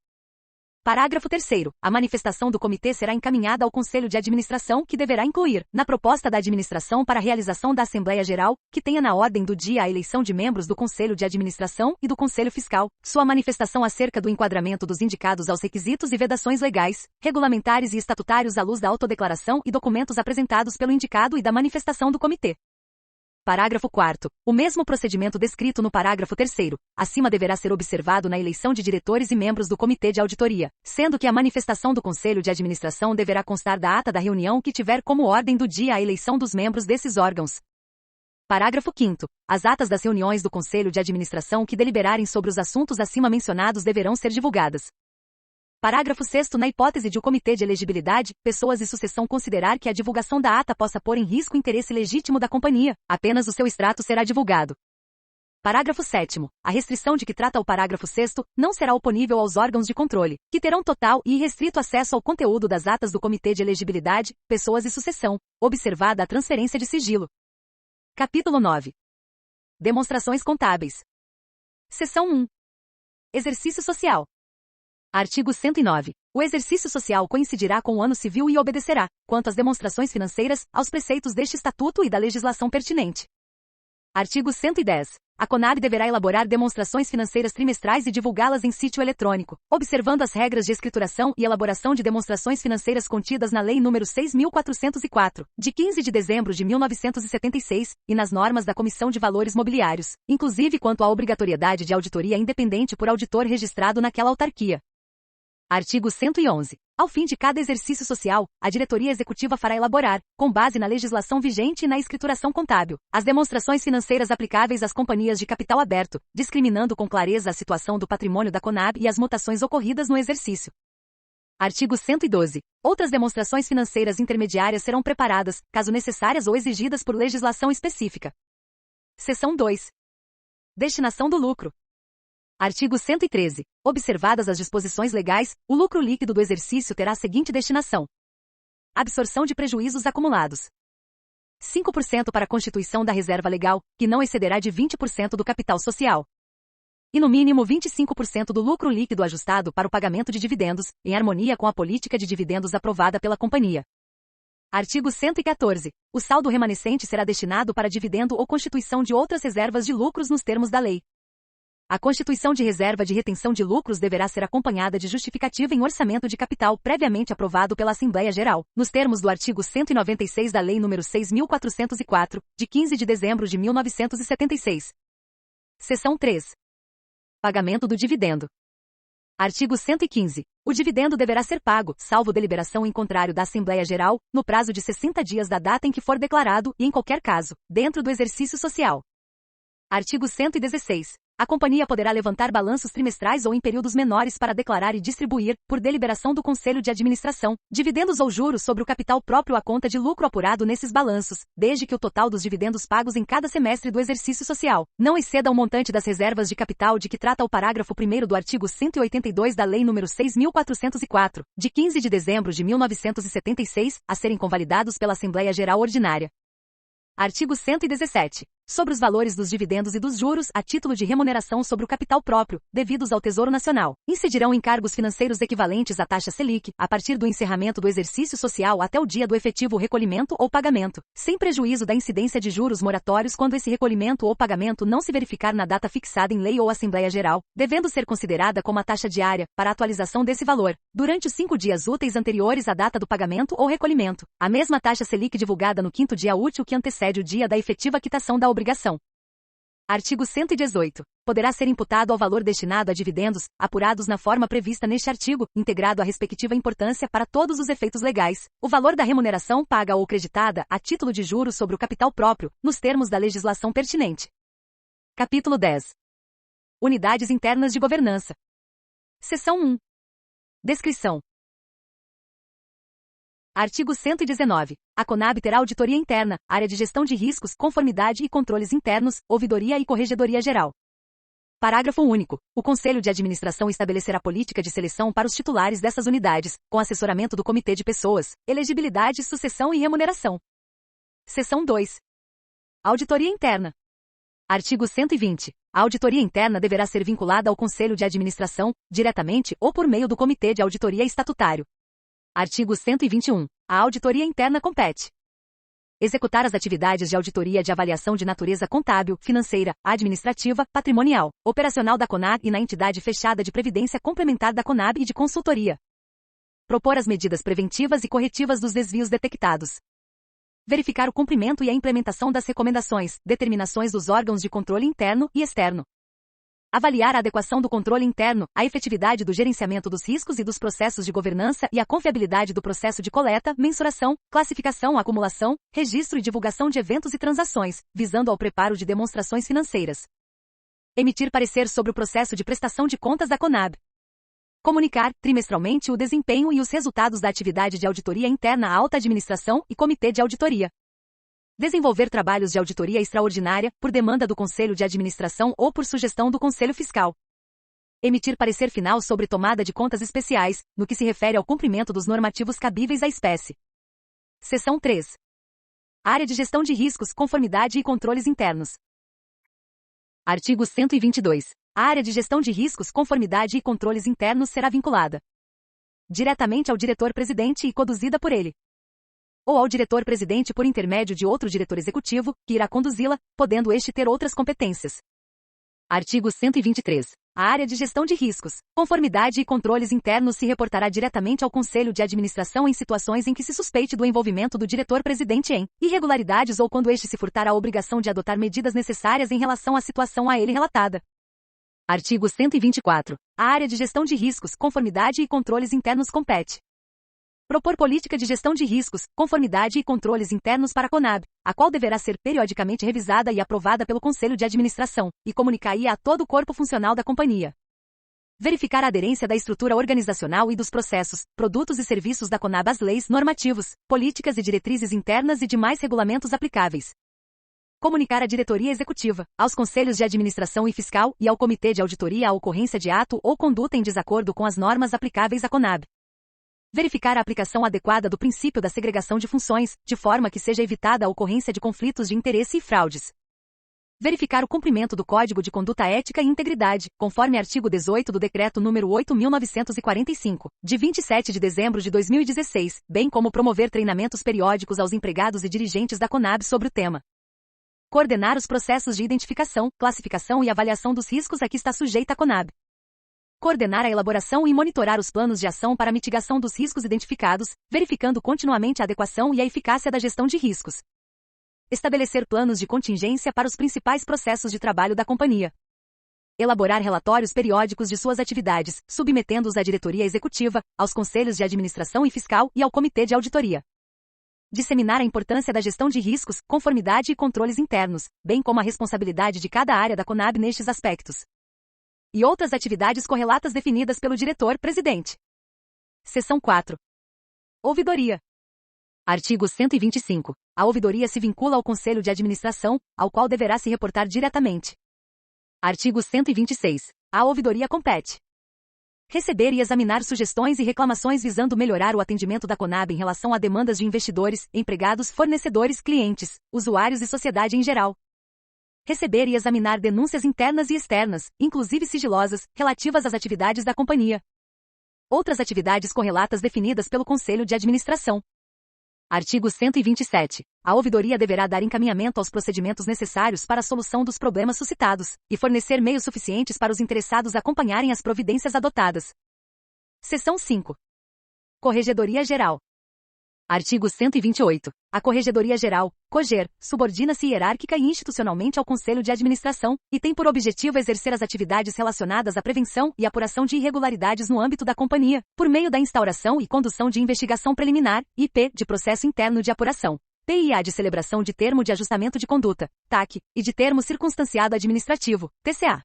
Parágrafo 3º. A manifestação do comitê será encaminhada ao Conselho de Administração, que deverá incluir, na proposta da administração para a realização da Assembleia Geral, que tenha na ordem do dia a eleição de membros do Conselho de Administração e do Conselho Fiscal, sua manifestação acerca do enquadramento dos indicados aos requisitos e vedações legais, regulamentares e estatutários à luz da autodeclaração e documentos apresentados pelo indicado e da manifestação do comitê. Parágrafo 4º. O mesmo procedimento descrito no parágrafo 3º, acima deverá ser observado na eleição de diretores e membros do Comitê de Auditoria, sendo que a manifestação do Conselho de Administração deverá constar da ata da reunião que tiver como ordem do dia a eleição dos membros desses órgãos. Parágrafo 5º. As atas das reuniões do Conselho de Administração que deliberarem sobre os assuntos acima mencionados deverão ser divulgadas. Parágrafo 6º. Na hipótese de o Comitê de Elegibilidade, Pessoas e Sucessão considerar que a divulgação da ata possa pôr em risco o interesse legítimo da companhia, apenas o seu extrato será divulgado. Parágrafo 7º. A restrição de que trata o parágrafo 6º não será oponível aos órgãos de controle, que terão total e irrestrito acesso ao conteúdo das atas do Comitê de Elegibilidade, Pessoas e Sucessão, observada a transferência de sigilo. Capítulo 9. Demonstrações contábeis. Seção 1. Exercício social. Artigo 109. O exercício social coincidirá com o ano civil e obedecerá, quanto às demonstrações financeiras, aos preceitos deste Estatuto e da legislação pertinente. Artigo 110. A CONAB deverá elaborar demonstrações financeiras trimestrais e divulgá-las em sítio eletrônico, observando as regras de escrituração e elaboração de demonstrações financeiras contidas na Lei nº 6.404, de 15 de dezembro de 1976, e nas normas da Comissão de Valores Mobiliários, inclusive quanto à obrigatoriedade de auditoria independente por auditor registrado naquela autarquia. Artigo 111. Ao fim de cada exercício social, a diretoria executiva fará elaborar, com base na legislação vigente e na escrituração contábil, as demonstrações financeiras aplicáveis às companhias de capital aberto, discriminando com clareza a situação do patrimônio da CONAB e as mutações ocorridas no exercício. Artigo 112. Outras demonstrações financeiras intermediárias serão preparadas, caso necessárias ou exigidas por legislação específica. Seção 2. Destinação do lucro. Artigo 113. Observadas as disposições legais, o lucro líquido do exercício terá a seguinte destinação: absorção de prejuízos acumulados. 5% para a constituição da reserva legal, que não excederá de 20% do capital social. E no mínimo 25% do lucro líquido ajustado para o pagamento de dividendos, em harmonia com a política de dividendos aprovada pela companhia. Artigo 114. O saldo remanescente será destinado para dividendo ou constituição de outras reservas de lucros nos termos da lei. A constituição de reserva de retenção de lucros deverá ser acompanhada de justificativa em orçamento de capital previamente aprovado pela Assembleia Geral, nos termos do artigo 196 da Lei nº 6.404, de 15 de dezembro de 1976. Seção 3. Pagamento do dividendo. Artigo 115. O dividendo deverá ser pago, salvo deliberação em contrário da Assembleia Geral, no prazo de 60 dias da data em que for declarado e, em qualquer caso, dentro do exercício social. Artigo 116. A companhia poderá levantar balanços trimestrais ou em períodos menores para declarar e distribuir, por deliberação do Conselho de Administração, dividendos ou juros sobre o capital próprio à conta de lucro apurado nesses balanços, desde que o total dos dividendos pagos em cada semestre do exercício social não exceda o montante das reservas de capital de que trata o parágrafo 1º do artigo 182 da Lei nº 6.404, de 15 de dezembro de 1976, a serem convalidados pela Assembleia Geral Ordinária. Artigo 117. Sobre os valores dos dividendos e dos juros, a título de remuneração sobre o capital próprio, devidos ao Tesouro Nacional, incidirão encargos financeiros equivalentes à taxa Selic, a partir do encerramento do exercício social até o dia do efetivo recolhimento ou pagamento, sem prejuízo da incidência de juros moratórios quando esse recolhimento ou pagamento não se verificar na data fixada em lei ou Assembleia Geral, devendo ser considerada como a taxa diária, para a atualização desse valor, durante os 5 dias úteis anteriores à data do pagamento ou recolhimento, a mesma taxa Selic divulgada no 5º dia útil que antecede o dia da efetiva quitação da obrigação. Artigo 118. Poderá ser imputado ao valor destinado a dividendos, apurados na forma prevista neste artigo, integrado à respectiva importância para todos os efeitos legais, o valor da remuneração paga ou creditada a título de juros sobre o capital próprio, nos termos da legislação pertinente. Capítulo 10. Unidades internas de governança. Seção 1. Descrição. Artigo 119. A CONAB terá auditoria interna, área de gestão de riscos, conformidade e controles internos, ouvidoria e corregedoria geral. Parágrafo único. O Conselho de Administração estabelecerá política de seleção para os titulares dessas unidades, com assessoramento do Comitê de Pessoas, Elegibilidade, Sucessão e Remuneração. Seção 2. Auditoria interna. Artigo 120. A auditoria interna deverá ser vinculada ao Conselho de Administração, diretamente ou por meio do Comitê de Auditoria Estatutário. Artigo 121. A auditoria interna compete: executar as atividades de auditoria de avaliação de natureza contábil, financeira, administrativa, patrimonial, operacional da CONAB e na entidade fechada de previdência complementar da CONAB e de consultoria. Propor as medidas preventivas e corretivas dos desvios detectados. Verificar o cumprimento e a implementação das recomendações, determinações dos órgãos de controle interno e externo. Avaliar a adequação do controle interno, a efetividade do gerenciamento dos riscos e dos processos de governança e a confiabilidade do processo de coleta, mensuração, classificação, acumulação, registro e divulgação de eventos e transações, visando ao preparo de demonstrações financeiras. Emitir parecer sobre o processo de prestação de contas da CONAB. Comunicar, trimestralmente, o desempenho e os resultados da atividade de auditoria interna à alta administração e comitê de auditoria. Desenvolver trabalhos de auditoria extraordinária, por demanda do Conselho de Administração ou por sugestão do Conselho Fiscal. Emitir parecer final sobre tomada de contas especiais, no que se refere ao cumprimento dos normativos cabíveis à espécie. Seção 3. Área de gestão de riscos, conformidade e controles internos. Artigo 122. A área de gestão de riscos, conformidade e controles internos será vinculada diretamente ao diretor-presidente e conduzida por ele, ou ao diretor-presidente por intermédio de outro diretor executivo, que irá conduzi-la, podendo este ter outras competências. Artigo 123. A área de gestão de riscos, conformidade e controles internos se reportará diretamente ao Conselho de Administração em situações em que se suspeite do envolvimento do diretor-presidente em irregularidades ou quando este se furtar à obrigação de adotar medidas necessárias em relação à situação a ele relatada. Artigo 124. A área de gestão de riscos, conformidade e controles internos compete propor política de gestão de riscos, conformidade e controles internos para a CONAB, a qual deverá ser periodicamente revisada e aprovada pelo Conselho de Administração, e comunicar-a a todo o corpo funcional da companhia. Verificar a aderência da estrutura organizacional e dos processos, produtos e serviços da CONAB às leis, normativos, políticas e diretrizes internas e demais regulamentos aplicáveis. Comunicar à diretoria executiva, aos conselhos de administração e fiscal e ao comitê de auditoria a ocorrência de ato ou conduta em desacordo com as normas aplicáveis à CONAB. Verificar a aplicação adequada do princípio da segregação de funções, de forma que seja evitada a ocorrência de conflitos de interesse e fraudes. Verificar o cumprimento do Código de Conduta Ética e Integridade, conforme artigo 18 do Decreto nº 8.945, de 27 de dezembro de 2016, bem como promover treinamentos periódicos aos empregados e dirigentes da CONAB sobre o tema. Coordenar os processos de identificação, classificação e avaliação dos riscos a que está sujeita a CONAB. Coordenar a elaboração e monitorar os planos de ação para a mitigação dos riscos identificados, verificando continuamente a adequação e a eficácia da gestão de riscos. Estabelecer planos de contingência para os principais processos de trabalho da companhia. Elaborar relatórios periódicos de suas atividades, submetendo-os à diretoria executiva, aos conselhos de administração e fiscal e ao comitê de auditoria. Disseminar a importância da gestão de riscos, conformidade e controles internos, bem como a responsabilidade de cada área da CONAB nestes aspectos. E outras atividades correlatas definidas pelo diretor-presidente. Seção 4. Ouvidoria. Artigo 125. A ouvidoria se vincula ao Conselho de Administração, ao qual deverá se reportar diretamente. Artigo 126. A ouvidoria compete receber e examinar sugestões e reclamações visando melhorar o atendimento da CONAB em relação a demandas de investidores, empregados, fornecedores, clientes, usuários e sociedade em geral. Receber e examinar denúncias internas e externas, inclusive sigilosas, relativas às atividades da companhia. Outras atividades correlatas definidas pelo Conselho de Administração. Artigo 127. A ouvidoria deverá dar encaminhamento aos procedimentos necessários para a solução dos problemas suscitados, e fornecer meios suficientes para os interessados acompanharem as providências adotadas. Seção 5. Corregedoria Geral. Artigo 128. A Corregedoria Geral, COGER, subordina-se hierárquica e institucionalmente ao Conselho de Administração, e tem por objetivo exercer as atividades relacionadas à prevenção e apuração de irregularidades no âmbito da companhia, por meio da instauração e condução de investigação preliminar, IP, de processo interno de apuração, PIA de celebração de termo de ajustamento de conduta, TAC, e de termo circunstanciado administrativo, TCA.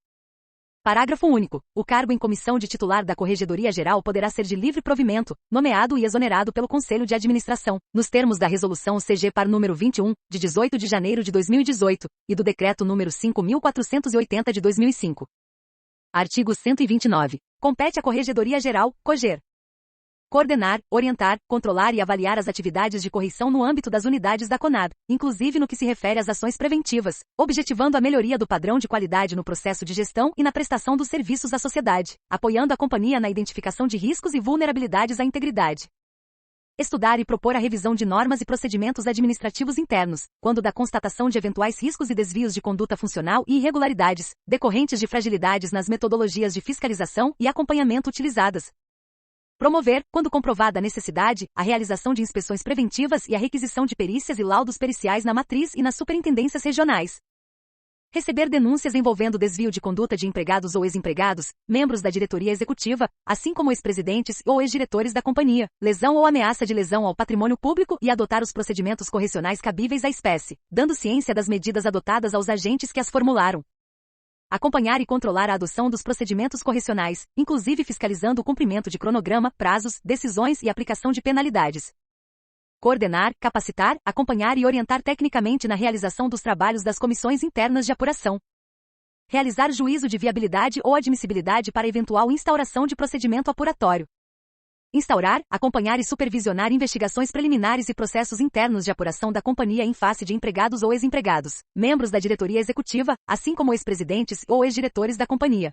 Parágrafo único. O cargo em comissão de titular da Corregedoria Geral poderá ser de livre provimento, nomeado e exonerado pelo Conselho de Administração, nos termos da Resolução CG-PAR nº 21, de 18 de janeiro de 2018, e do Decreto nº 5.480 de 2005. Artigo 129. Compete à Corregedoria Geral, COGER, coordenar, orientar, controlar e avaliar as atividades de correição no âmbito das unidades da CONAB, inclusive no que se refere às ações preventivas, objetivando a melhoria do padrão de qualidade no processo de gestão e na prestação dos serviços à sociedade, apoiando a companhia na identificação de riscos e vulnerabilidades à integridade. Estudar e propor a revisão de normas e procedimentos administrativos internos, quando da constatação de eventuais riscos e desvios de conduta funcional e irregularidades, decorrentes de fragilidades nas metodologias de fiscalização e acompanhamento utilizadas. Promover, quando comprovada a necessidade, a realização de inspeções preventivas e a requisição de perícias e laudos periciais na matriz e nas superintendências regionais. Receber denúncias envolvendo desvio de conduta de empregados ou ex-empregados, membros da diretoria executiva, assim como ex-presidentes ou ex-diretores da companhia, lesão ou ameaça de lesão ao patrimônio público e adotar os procedimentos correcionais cabíveis à espécie, dando ciência das medidas adotadas aos agentes que as formularam. Acompanhar e controlar a adoção dos procedimentos correcionais, inclusive fiscalizando o cumprimento de cronograma, prazos, decisões e aplicação de penalidades. Coordenar, capacitar, acompanhar e orientar tecnicamente na realização dos trabalhos das comissões internas de apuração. Realizar juízo de viabilidade ou admissibilidade para eventual instauração de procedimento apuratório. Instaurar, acompanhar e supervisionar investigações preliminares e processos internos de apuração da companhia em face de empregados ou ex-empregados, membros da diretoria executiva, assim como ex-presidentes ou ex-diretores da companhia.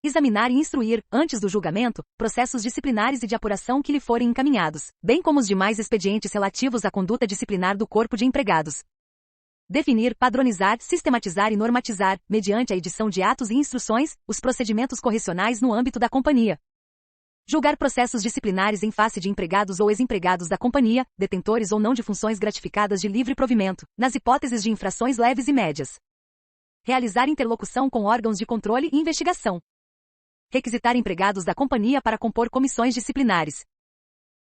Examinar e instruir, antes do julgamento, processos disciplinares e de apuração que lhe forem encaminhados, bem como os demais expedientes relativos à conduta disciplinar do corpo de empregados. Definir, padronizar, sistematizar e normatizar, mediante a edição de atos e instruções, os procedimentos correcionais no âmbito da companhia. Julgar processos disciplinares em face de empregados ou ex-empregados da companhia, detentores ou não de funções gratificadas de livre provimento, nas hipóteses de infrações leves e médias. Realizar interlocução com órgãos de controle e investigação. Requisitar empregados da companhia para compor comissões disciplinares.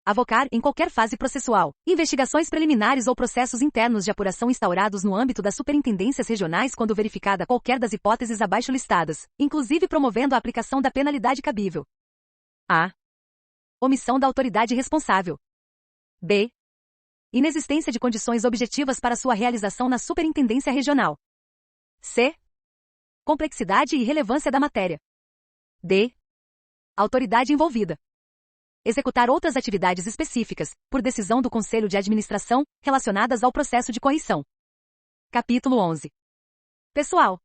Avocar, em qualquer fase processual, investigações preliminares ou processos internos de apuração instaurados no âmbito das superintendências regionais quando verificada qualquer das hipóteses abaixo listadas, inclusive promovendo a aplicação da penalidade cabível. A. Omissão da autoridade responsável. B. Inexistência de condições objetivas para sua realização na superintendência regional. C. Complexidade e relevância da matéria. D. Autoridade envolvida. Executar outras atividades específicas, por decisão do Conselho de Administração, relacionadas ao processo de correição. Capítulo 11. Pessoal.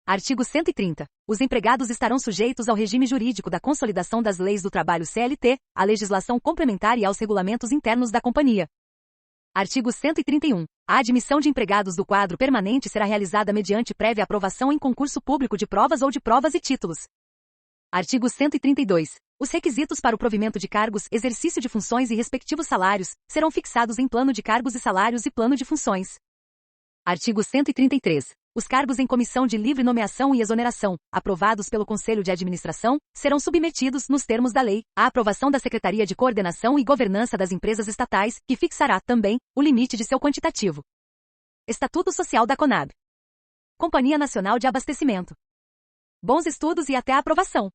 Artigo 130. Os empregados estarão sujeitos ao regime jurídico da Consolidação das Leis do Trabalho CLT, à legislação complementar e aos regulamentos internos da companhia. Artigo 131. A admissão de empregados do quadro permanente será realizada mediante prévia aprovação em concurso público de provas ou de provas e títulos. Artigo 132. Os requisitos para o provimento de cargos, exercício de funções e respectivos salários, serão fixados em plano de cargos e salários e plano de funções. Artigo 133. Os cargos em comissão de livre nomeação e exoneração, aprovados pelo Conselho de Administração, serão submetidos, nos termos da lei, à aprovação da Secretaria de Coordenação e Governança das Empresas Estatais, que fixará, também, o limite de seu quantitativo. Estatuto Social da CONAB. Companhia Nacional de Abastecimento. Bons estudos e até a aprovação!